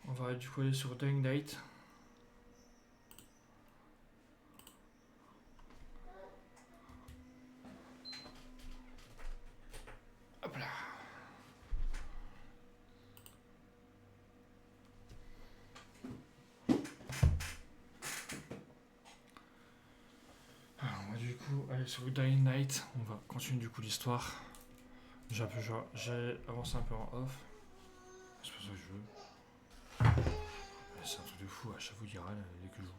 On va du coup aller sur Dying Light. Hop là. Alors, on va du coup aller sur Dying Light. On va continuer du coup l'histoire. J'ai avancé un peu en off. C'est pas ça que je veux. C'est un truc de fou. À chaque fois qu'il râle dès que je joue.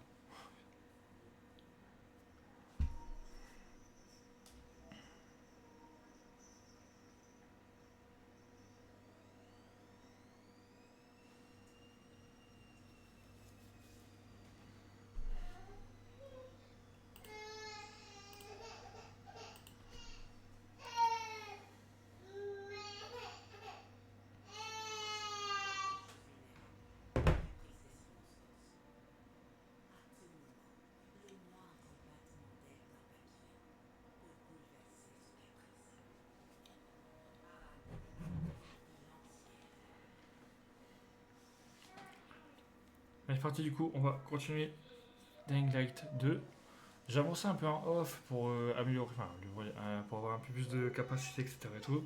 C'est parti du coup. On va continuer Dying Light 2. J'ai avancé un peu en off pour améliorer, enfin, pour avoir un peu plus de capacité, etc. Et tout.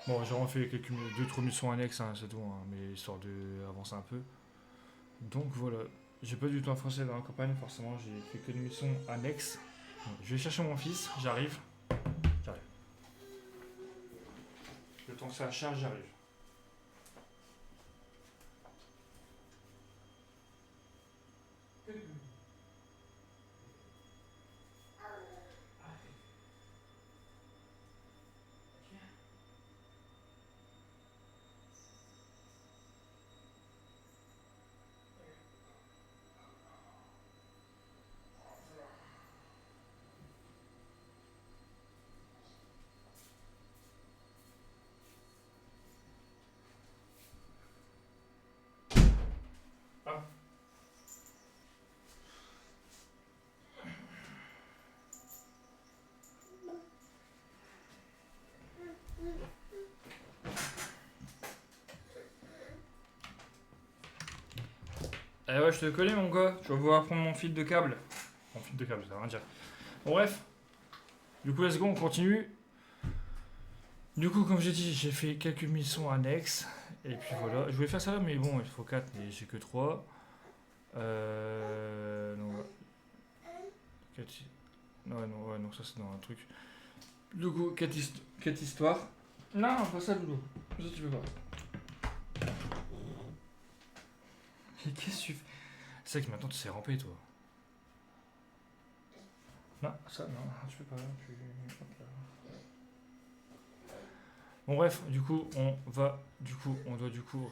Bon, j'ai refait quelques 2-3 missions annexes, hein, c'est tout, hein, mais histoire d'avancer un peu. Donc voilà, j'ai pas du tout un français dans la campagne, forcément, j'ai fait que des missions annexes. Bon, je vais chercher mon fils, j'arrive. J'arrive. Le temps que ça charge, j'arrive. Ah. Eh ouais, je te connais mon gars, tu vas pouvoir prendre mon fil de câble. Mon fil de câble, ça veut rien dire. Bon, bref, du coup, let's go, on continue. Du coup, comme j'ai dit, j'ai fait quelques missions annexes. Et puis voilà, je voulais faire ça là, mais bon, il faut 4, mais j'ai que 3. Non, non, ouais, non, ça c'est dans un truc. Du coup, 4 histoires. Non, pas ça, Loulou. Ça, tu peux pas. Mais qu'est-ce que tu fais? C'est vrai que maintenant tu sais ramper, toi. Non, ça, non, tu peux pas. Hop là. Bon, bref, du coup, on doit du coup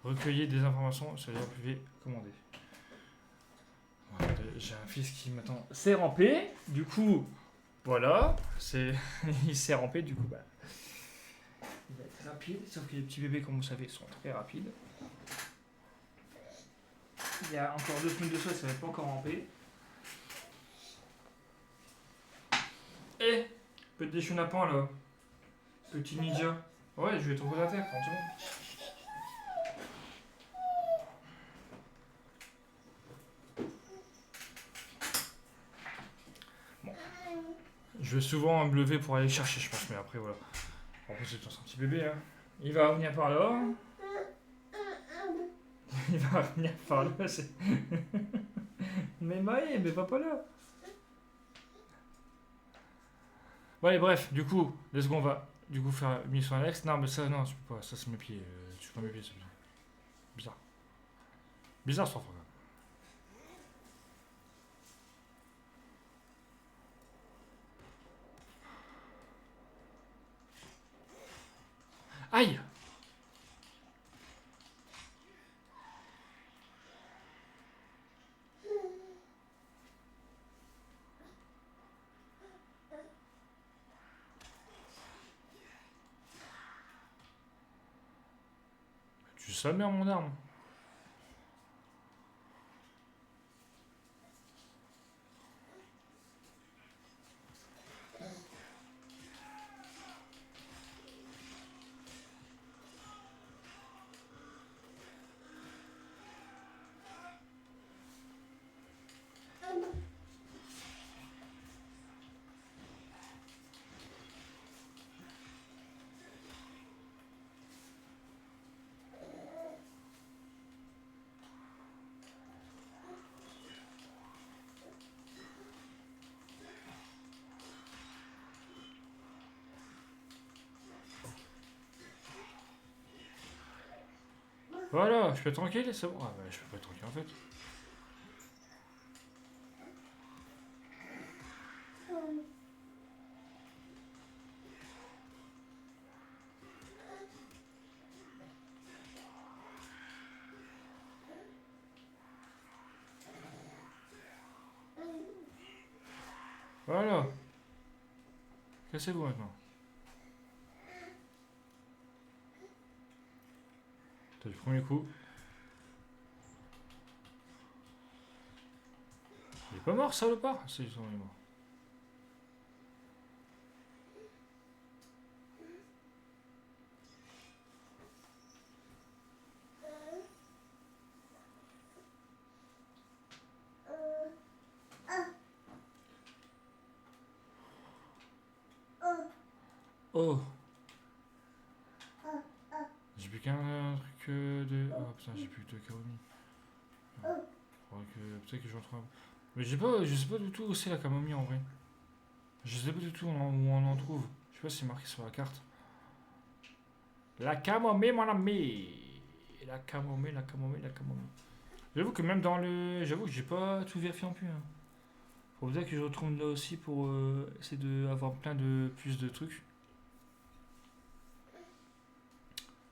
recueillir des informations sur les privés commandés. Voilà, j'ai un fils qui m'attend. C'est rampé, du coup, voilà, il s'est rampé, du coup, bah, il va être rapide, sauf que les petits bébés, comme vous savez, sont très rapides. Il y a encore 2 semaines de ça, ça va pas encore rampé. Eh, petit chenapan là, petit ninja. Ouais, je vais trouver la terre, tranquillement. Bon. Je vais souvent me lever pour aller le chercher, je pense, mais après voilà. En plus, c'est un petit bébé, hein. Il va revenir par là. Il va revenir par là, c'est. Mais Maë, mais va pas là. Bon, allez, bref, du coup, let's go, on va du coup faire une mission annexe. Non, mais ça, non, tu peux pas, ça c'est mes pieds. Tu peux pas mes pieds, c'est bizarre. Bizarre, ce enfant. sa mère, mon arme. Voilà, je peux être tranquille, c'est bon. Ah bah, je peux pas être tranquille en fait. Voilà, cassez-vous maintenant. T'as du premier coup. Il est pas mort, salopard? C'est ils sont morts. Oh, j'ai plus qu'un truc de. Oh putain, j'ai plus que deux Kaomi. Faudrait que. Peut-être que j'en trouve un. Mais j'ai pas. Je sais pas du tout où c'est la camomille en vrai. Je sais pas du tout où on en trouve. Je sais pas si c'est marqué sur la carte. La camomille, mon ami. La camomille, la camomille, la camomille. J'avoue que même dans le. J'avoue que j'ai pas tout vérifié non plus. Hein. Faut peut-être que je retourne là aussi pour essayer d'avoir plein de plus de trucs.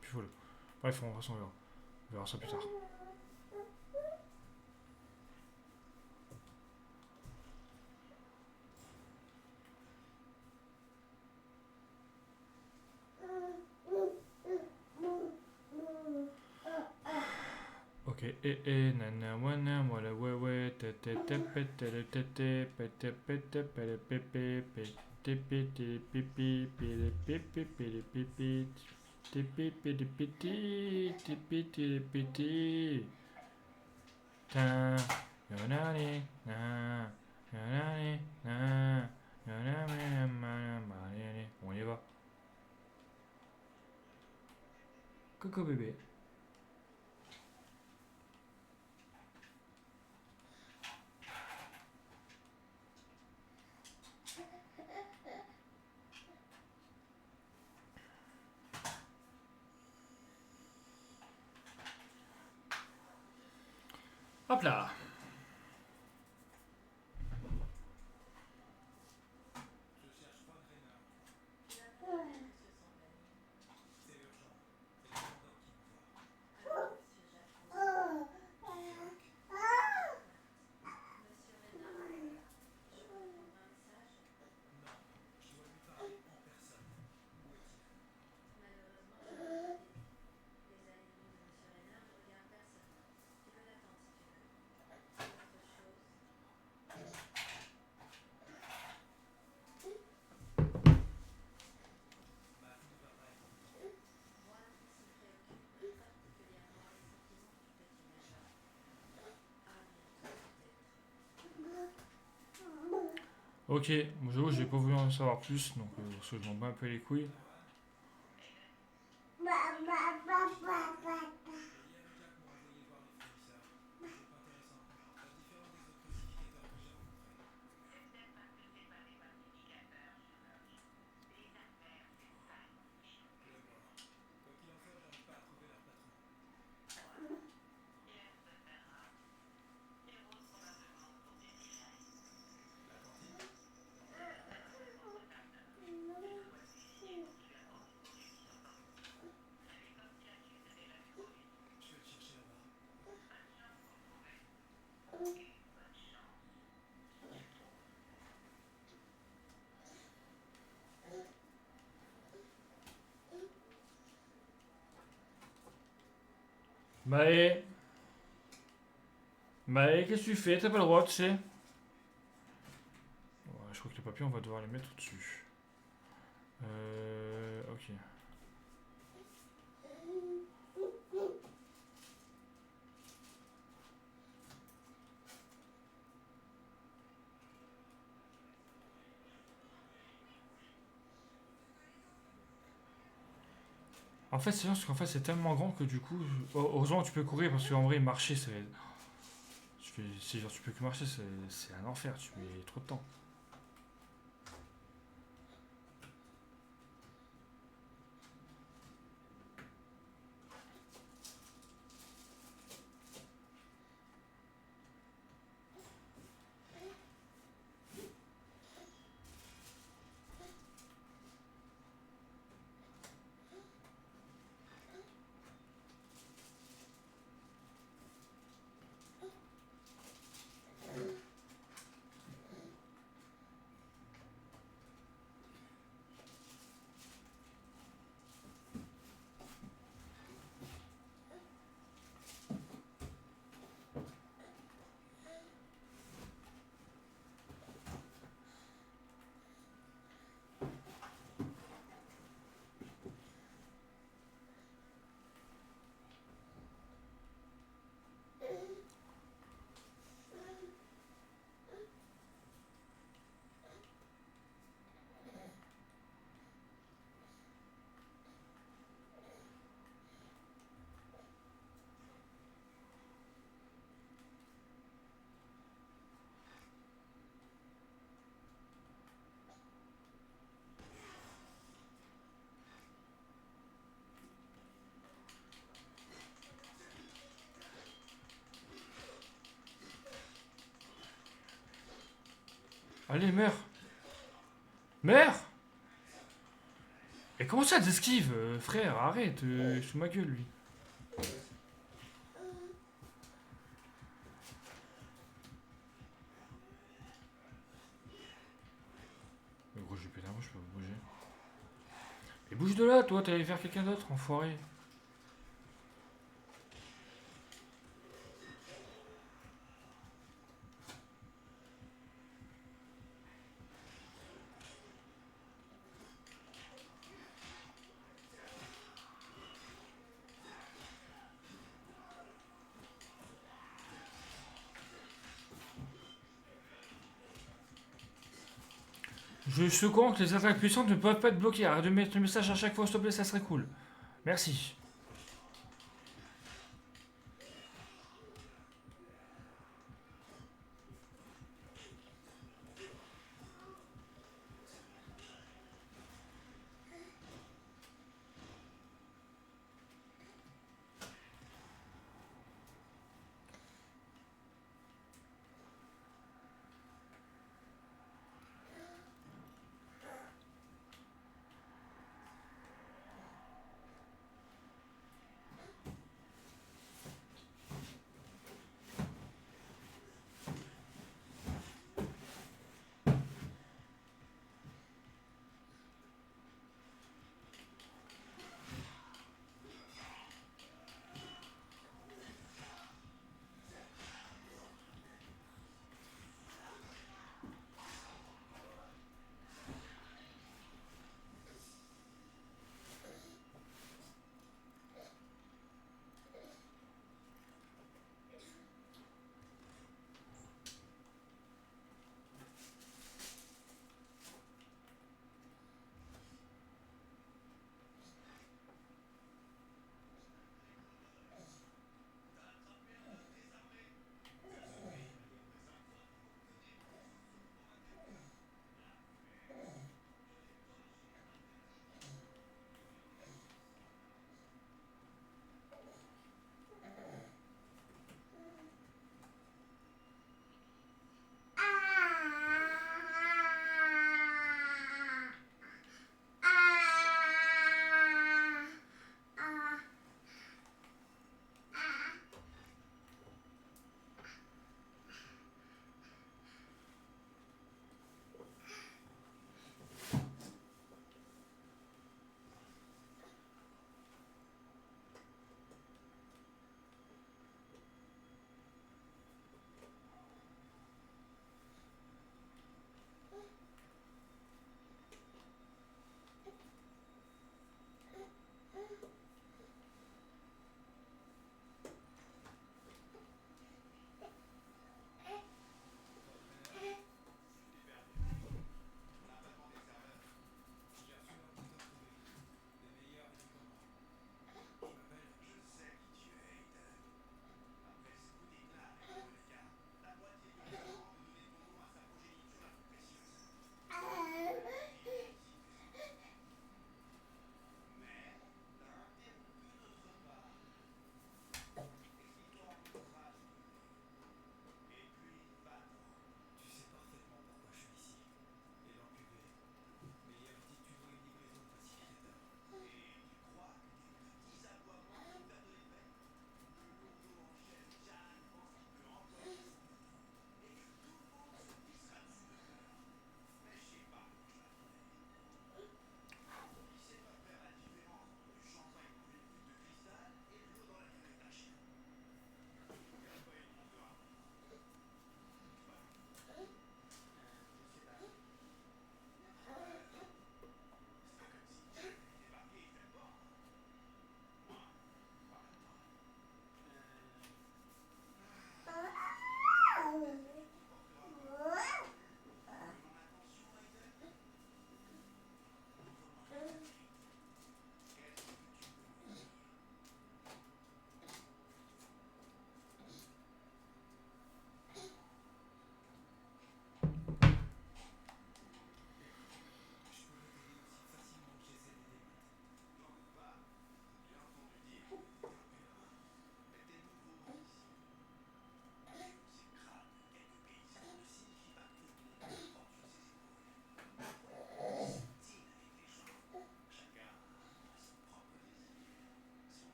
Puis voilà. Bref, on verra. On verra ça plus tard. Ok, nana, wana, wala, wewe, tete, tepe, tele, tete, pete, pete, pele, pepe, pete, pete, pipi, pele, pipi, pele, pipi, tepe, pele, piti, tepe, tele, piti. Ta, yonani, na, yonani, na, yonani, na, on y va. Coco bébé. Hop là. Ok, moi j'avoue, j'ai pas voulu en savoir plus, donc parce que je m'en bats un peu les couilles. Bah, qu'est-ce que tu fais? T'as pas le droit, tu sais. Ouais, je crois que les papiers, on va devoir les mettre au-dessus. Ok. En fait, c'est parce qu'en fait, c'est tellement grand que du coup, heureusement, tu peux courir parce qu'en vrai, marcher, c'est. Si genre, tu peux que marcher, c'est un enfer, tu mets trop de temps. Allez, meurs! Meurs! Et comment ça t'esquive, frère? Arrête, sous ma gueule, lui. Mais gros, je vais péter un mot, je peux pas bouger. Mais bouge de là, toi, t'allais faire quelqu'un d'autre, enfoiré. Je suis au courant que les attaques puissantes ne peuvent pas être bloquées. Arrête de mettre le message à chaque fois, s'il te plaît, ça serait cool. Merci.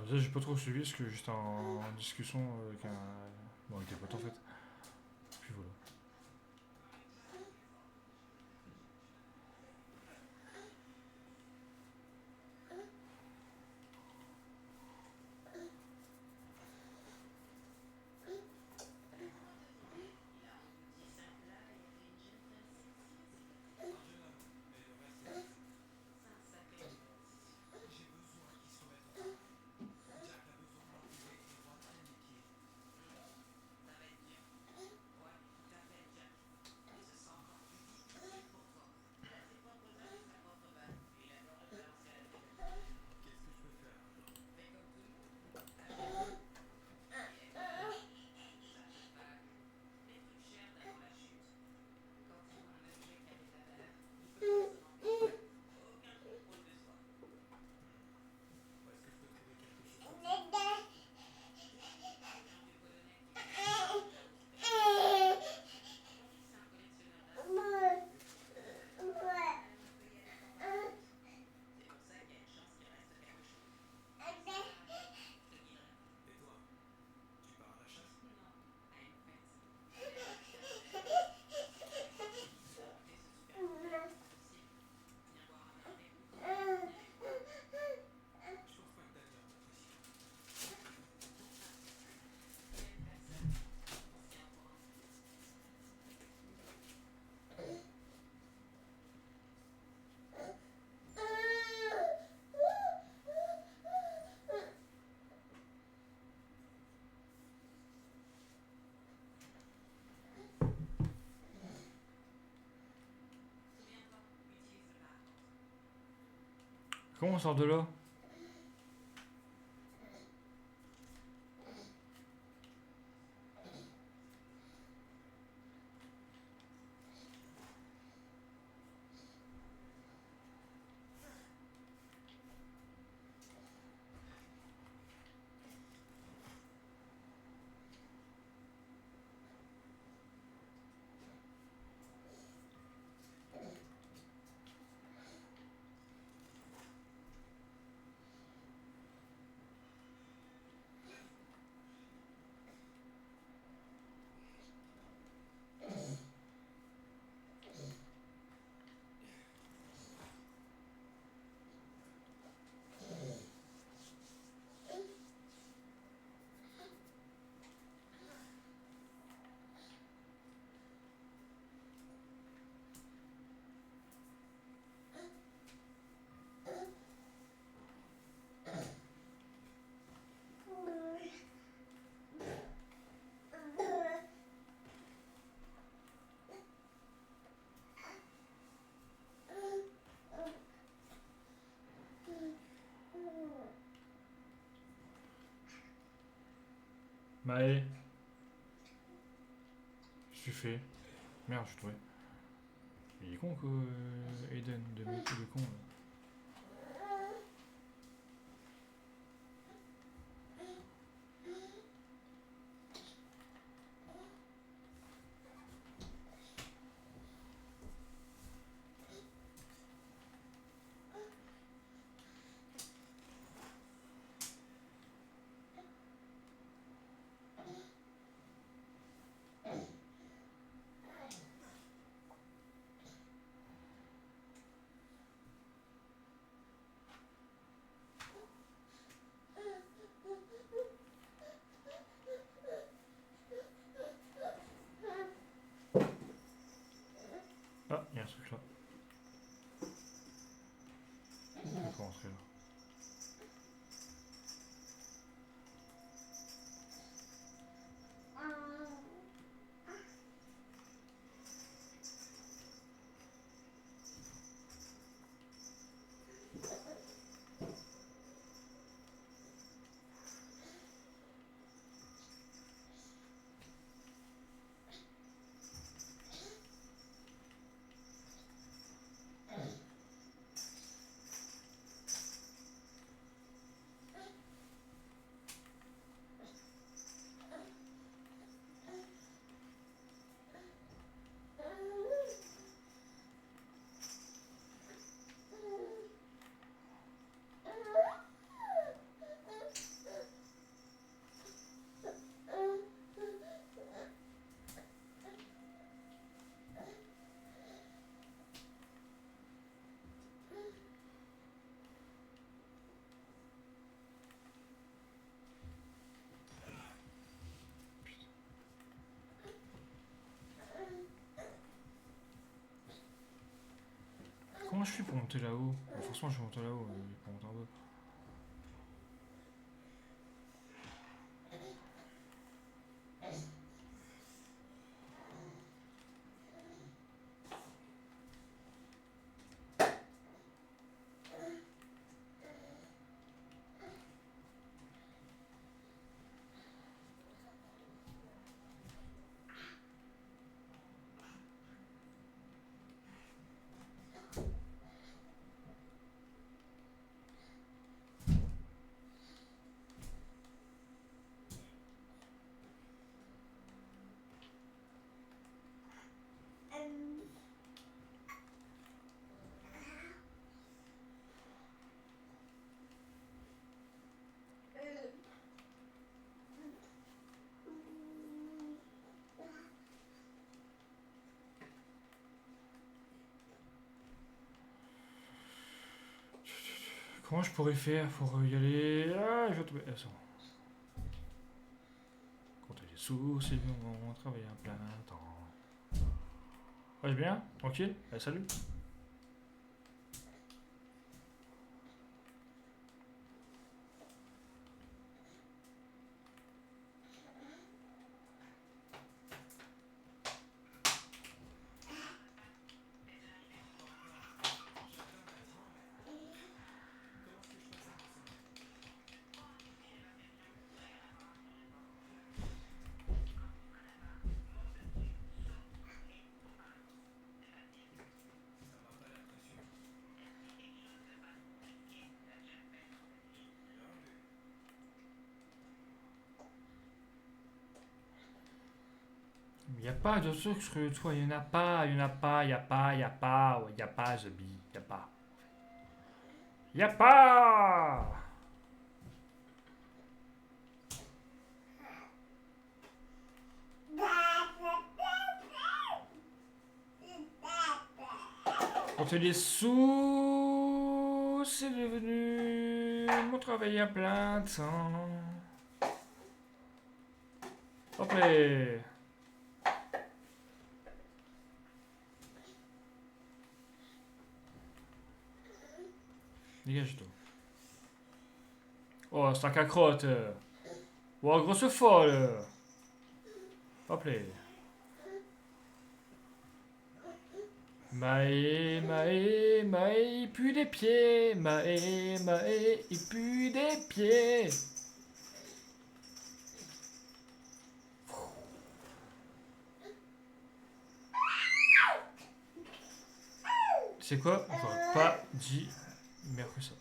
Ça, j'ai pas trop suivi parce que j'étais en discussion avec un. Bon, avec des potes en fait. Puis voilà. Comment on sort de là? Maë, qu'est-ce que tu fais? Merde, je suis trouvé. Il est con quoi, Aiden, de mettre tous les cons là. comment je fais pour monter là-haut? Bon, forcément, je vais monter là-haut, pour monter en bas. Comment je pourrais faire pour y aller? Ah, je vais trouver. Ah, c'est bon. Compter les sous, c'est bon, travailler un plein temps. Ouais, bien? Tranquille? Allez, salut! Il n'y a pas de sucre, toi, il n'y en a pas, il n'y en a pas, il n'y a pas, il n'y a pas, il n'y a pas, Zabi, il n'y a pas. Il n'y a pas! Compter les sous, c'est devenu mon travail à plein temps. Hop là! Dégage-toi. Oh, sac à crotte! Oh, grosse folle! Hop là! Maë, Maë, Maë, il pue des pieds! Maë, Maë, il pue des pieds! C'est quoi? J'aurais pas dit mieux que ça.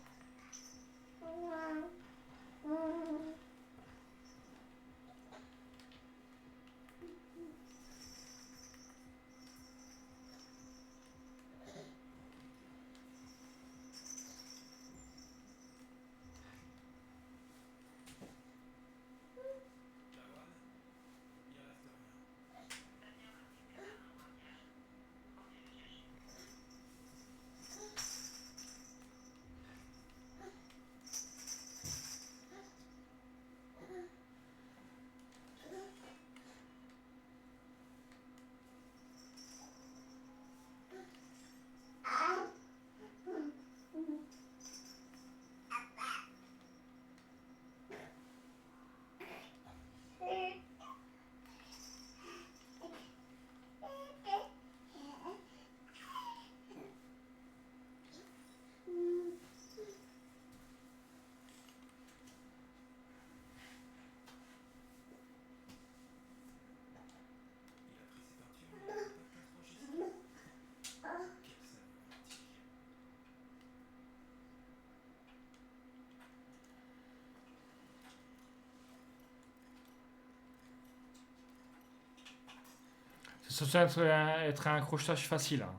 C'est censé être un accrochage facile. Hein.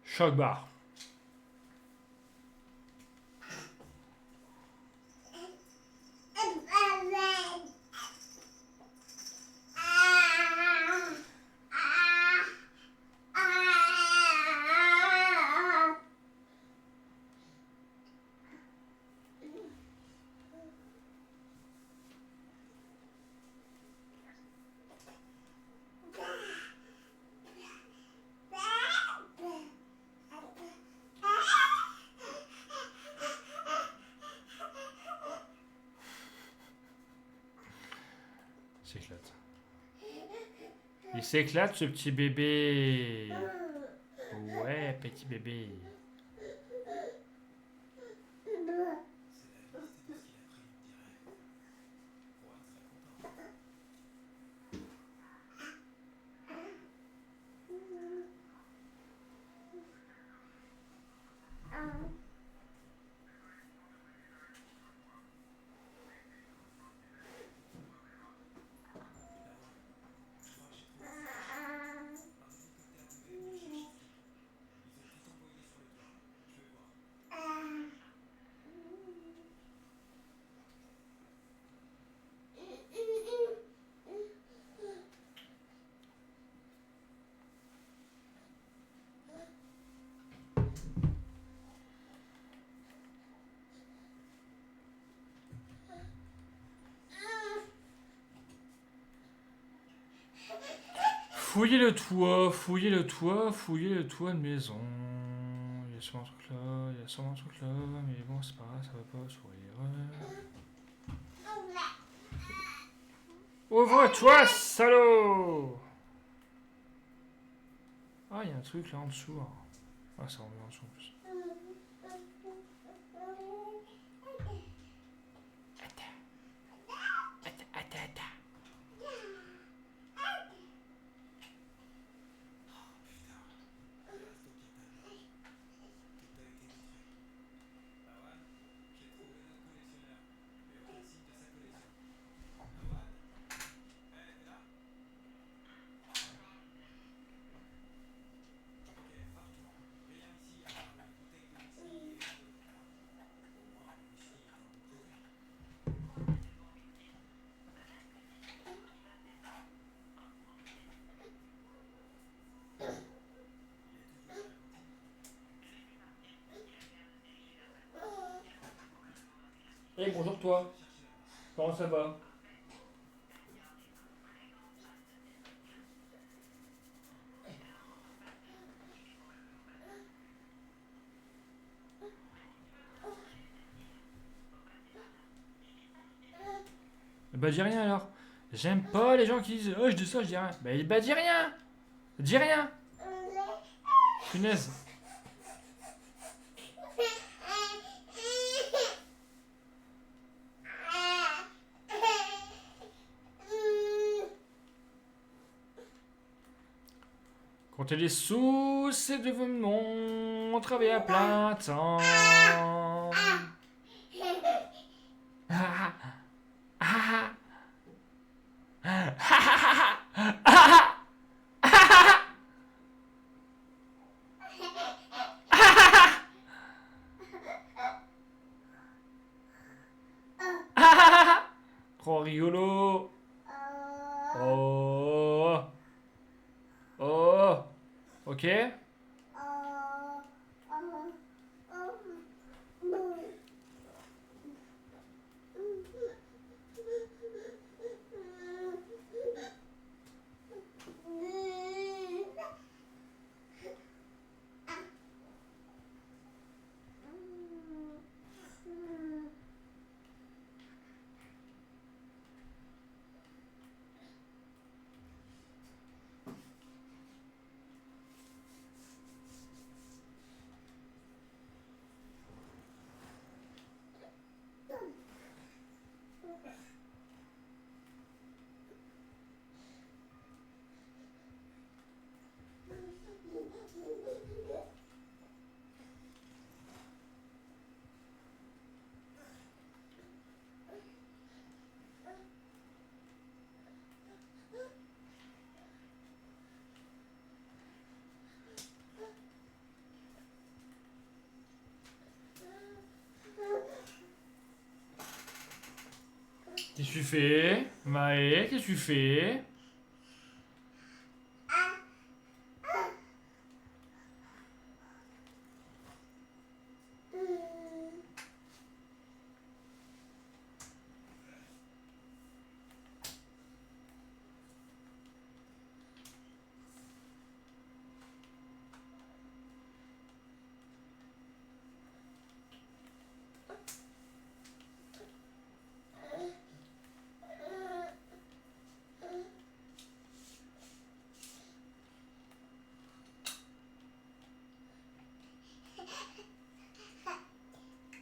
Choc bar. s'éclate. Il s'éclate ce petit bébé. Ouais, petit bébé. Fouillez le toit, fouillez le toit, fouillez le toit de maison. Il y a sûrement un truc là, il y a sûrement un truc là, mais bon, c'est pas grave, ça va pas sourire. Ouvre-toi, salaud! Ah, il y a un truc là en dessous. Hein. Ah, ça remet en dessous en plus. Eh, bonjour toi. Comment ça va? Bah dis rien alors. J'aime pas les gens qui disent oh je dis ça, je dis rien. Bah dis rien. Dis rien. Punaise. Compter les sous, c'est devenu mon travail à plein temps. Ah, ah, trop rigolo. Oh, oh, ok. Qu'est-ce que tu fais, Maë? Qu'est-ce que tu fais?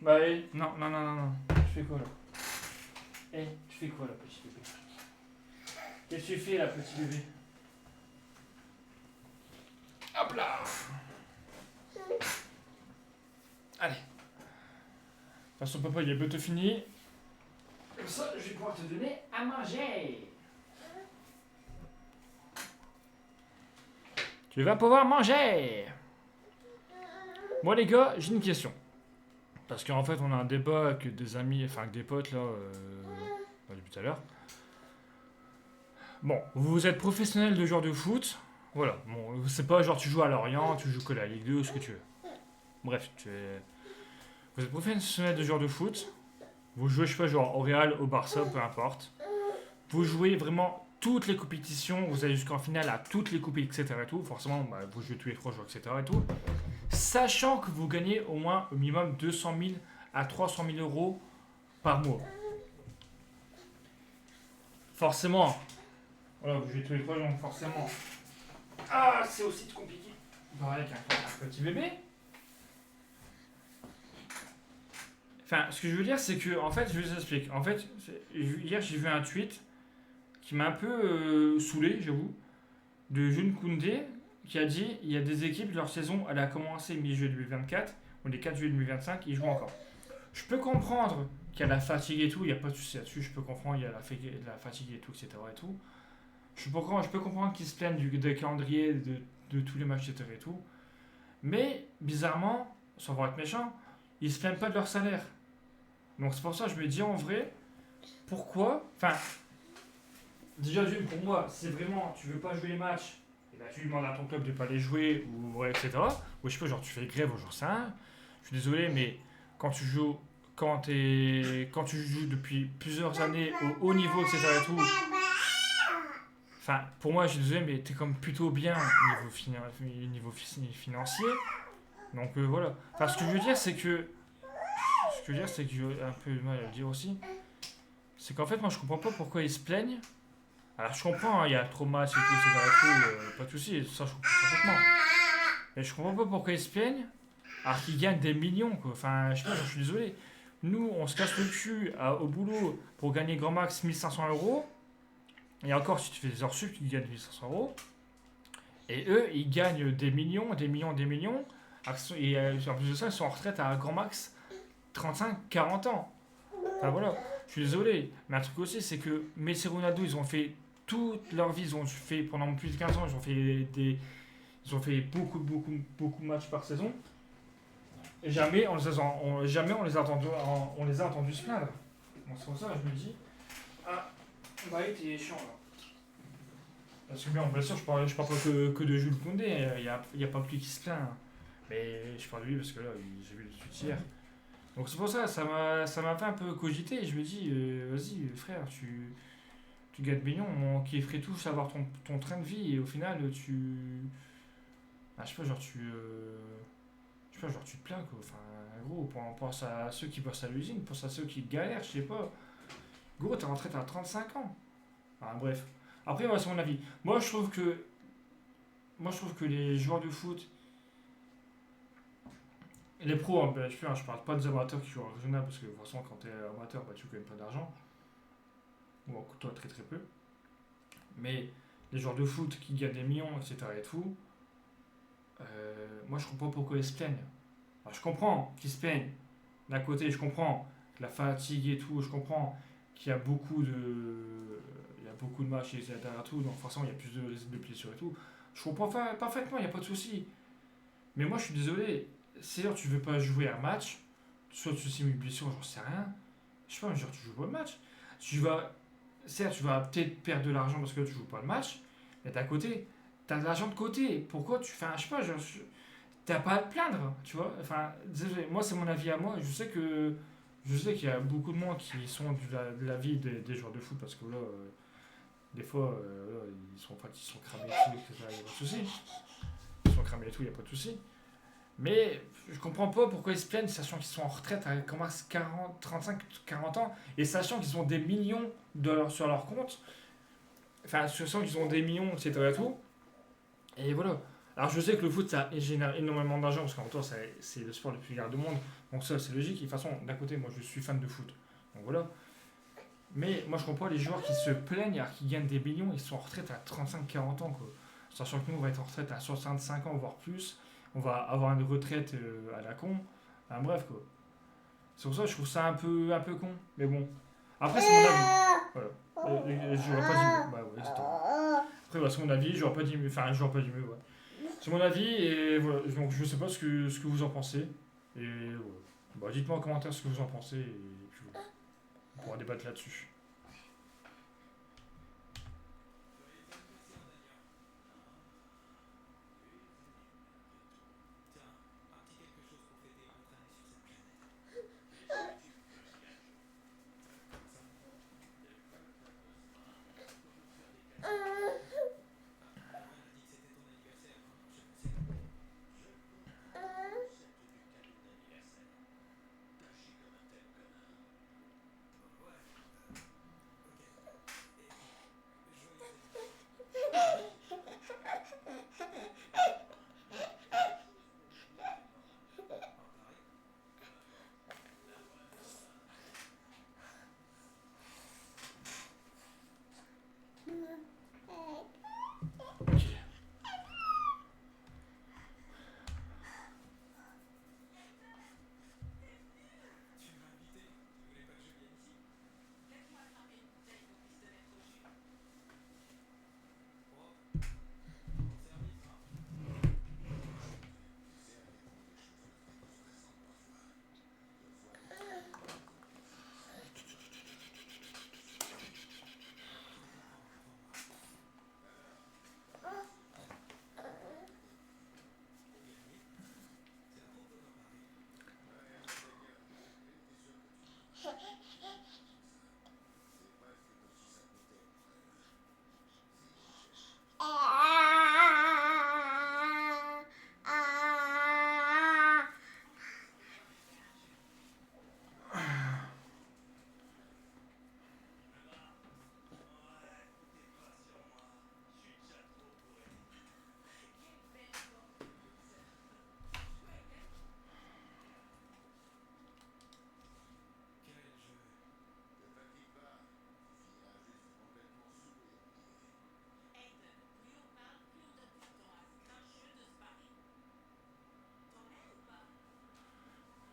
Bah, non, non, non, non, non. Tu fais quoi là? Tu fais quoi là, petit bébé? Qu'est-ce que tu fais là, petit bébé? Hop là! Allez. De toute façon, papa, il est bientôt fini. Comme ça, je vais pouvoir te donner à manger. Tu vas pouvoir manger. Bon, les gars, j'ai une question. Parce qu'en fait, on a un débat avec des amis, enfin avec des potes là, depuis tout à l'heure. Bon, vous êtes professionnel de joueur de foot. Voilà, bon, c'est pas genre tu joues à Lorient, tu joues que la Ligue 2, ce que tu veux. Bref, vous êtes professionnel de joueur de foot. Vous jouez, je sais pas, genre au Real, au Barça, peu importe. Vous jouez vraiment toutes les compétitions, vous allez jusqu'en finale à toutes les coupes, etc. Et tout. Forcément, bah, vous jouez tous les 3 jours, etc. Et tout. Sachant que vous gagnez au moins au minimum 200 000 à 300 000 euros par mois. Forcément, voilà, vous jouez tous les 3 jours, forcément. Ah, c'est aussi compliqué. Pareil avec un petit bébé. Enfin, ce que je veux dire, c'est que, en fait, je vous explique. En fait, hier, j'ai vu un tweet qui m'a un peu saoulé, j'avoue, de Jun Koundé, qui a dit il y a des équipes, leur saison, elle a commencé mi-juillet 2024, ou les 4 juillet 2025, ils jouent encore. Je peux comprendre qu'il y a la fatigue et tout, il n'y a pas de souci là-dessus, je peux comprendre, il y a la fatigue et tout, etc. Et tout. Je peux comprendre qu'ils se plaignent des calendriers, de tous les matchs, etc. Et tout. Mais, bizarrement, sans vouloir être méchant, ils se plaignent pas de leur salaire. Donc c'est pour ça que je me dis en vrai, pourquoi. Enfin, déjà d'une, pour moi, si vraiment tu veux pas jouer les matchs, et ben, tu demandes à ton club de pas les jouer, ou ouais, etc. Ou je sais pas, genre tu fais grève au jour 5. Je suis désolé, mais quand tu joues. Quand tu joues depuis plusieurs années au haut niveau, etc. Et tout, enfin, pour moi, je suis désolé, mais t'es comme plutôt bien niveau financier. Donc voilà. Enfin, ce que je veux dire, c'est que. Ce que je veux dire, c'est que j'ai un peu de mal à le dire aussi. C'est qu'en fait, moi, je comprends pas pourquoi ils se plaignent. Alors, je comprends, hein, il y a trop de matchs et tout, etc. Pas de soucis, ça, je comprends parfaitement. Mais je comprends pas pourquoi ils se plaignent alors qu'ils gagnent des millions, quoi. Enfin, je sais pas, je suis désolé. Nous, on se casse le cul au boulot pour gagner grand max 1500 euros. Et encore, si tu fais des heures sup, tu gagnes 1500 euros. Et eux, ils gagnent des millions, des millions, des millions. Et en plus de ça, ils sont en retraite à grand max 35-40 ans. Enfin voilà, je suis désolé. Mais un truc aussi, c'est que Messi et Ronaldo, ils ont fait toute leur vie, ils ont fait pendant plus de 15 ans, ils ont fait beaucoup, beaucoup, beaucoup de matchs par saison. Et jamais on les a entendus se plaindre. Donc c'est pour ça que je me dis, ah, bah t'es chiant là. Parce que bien sûr, je parle pas que de Jules Koundé, il n'y a pas que lui qui se plaint. Hein. Mais je parle de lui parce que là, j'ai vu le tweet hier. Donc c'est pour ça, ça m'a fait un peu cogiter. Et je me dis, vas-y frère, tu gagnes millions, on kifferait tous avoir ton train de vie. Et au final, je sais pas, genre je sais pas, genre tu te plains quoi. Enfin, gros, pense à ceux qui bossent à l'usine, pense à ceux qui galèrent, je sais pas. Gros, t'es en retraite à 35 ans. Enfin, bref. Après, ouais, c'est mon avis. Moi, je trouve que les joueurs de foot, les pros, hein, ben, je parle pas des amateurs qui jouent en régional parce que forcément, quand t'es amateur, bah, tu gagnes pas d'argent. Ou toi, très très peu. Mais les joueurs de foot qui gagnent des millions, etc. et tout, moi, je comprends pourquoi ils se plaignent. Alors, je comprends qu'ils se plaignent. D'un côté, je comprends la fatigue et tout, je comprends qu'il y a beaucoup de matchs, etc. Tout, donc forcément, il y a plus de risques de blessures et tout. Je comprends parfaitement, il n'y a pas de souci. Mais moi, je suis désolé. C'est-à-dire, tu veux pas jouer un match, soit tu simules une blessure, j'en sais rien. Je sais pas, mais genre, tu joues pas le match. Certes, tu vas peut-être perdre de l'argent parce que tu joues pas le match, mais d'un côté, t'as de l'argent de côté. Pourquoi tu fais un, je sais pas, genre, t'as pas à te plaindre, tu vois. Enfin, désolé, moi, c'est mon avis à moi. Je sais qu'il y a beaucoup de monde qui sont de la vie des joueurs de foot parce que là, des fois, ils sont cramés et tout, etc. Il n'y a pas de souci. Ils sont cramés et tout, il n'y a pas de souci. Mais je comprends pas pourquoi ils se plaignent, sachant qu'ils sont en retraite à 35-40 ans, et sachant qu'ils ont des millions sur leur compte, enfin, sachant qu'ils ont des millions, etc. Et tout. Et voilà. Alors je sais que le foot ça génère énormément d'argent parce qu'en même temps c'est le sport le plus regardé au monde. Donc ça c'est logique. Et de toute façon, d'un côté, moi je suis fan de foot. Donc voilà. Mais moi je comprends les joueurs qui se plaignent alors qu'ils gagnent des millions, ils sont en retraite à 35-40 ans quoi. Sachant que nous on va être en retraite à 65 ans voire plus. On va avoir une retraite à la con. Enfin, bref quoi. C'est pour ça que je trouve ça un peu con. Mais bon. Après c'est mon avis. Voilà. J'aurais pas dit mieux. Bah ouais, c'était bon. Après bah, c'est mon avis, j'aurais pas dit mieux. Enfin j'aurais pas dit mieux, ouais. C'est mon avis et voilà. Donc je sais pas ce que vous en pensez. Et ouais. Bah, dites-moi en commentaire ce que vous en pensez et puis voilà. On pourra débattre là-dessus. Ok.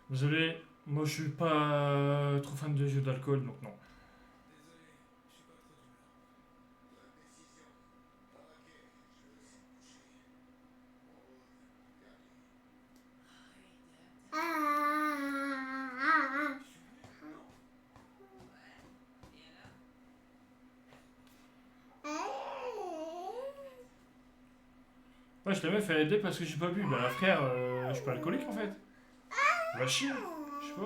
Désolé, moi je suis pas trop fan de jeux d'alcool donc non. Ouais, je t'avais fait aider parce que j'ai pas bu. Bah frère, je suis pas alcoolique en fait. Va chier, je sais pas.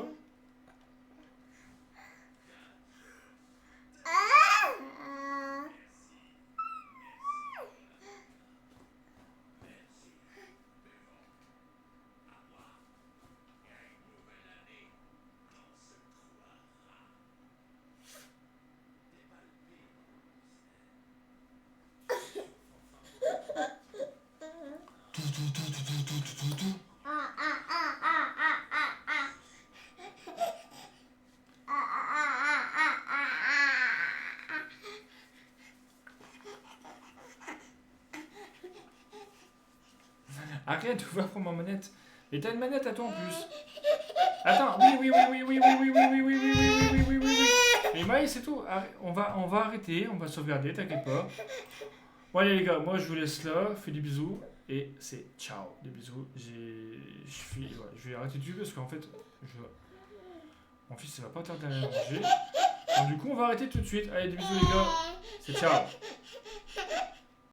Arrête, tu vas prendre ma manette. Et t'as une manette à toi en plus. Attends, oui, oui, oui, oui, oui, oui, oui, oui, oui, oui, oui, oui, oui, oui, oui, oui. Mais Maï, c'est tout. On va arrêter, on va sauvegarder, t'inquiète pas. Bon allez les gars, moi je vous laisse là, fais des bisous et c'est ciao, des bisous. Je vais arrêter de jouer parce qu'en fait, mon fils il va pas tarder à manger. Donc du coup on va arrêter tout de suite. Allez des bisous les gars, c'est ciao.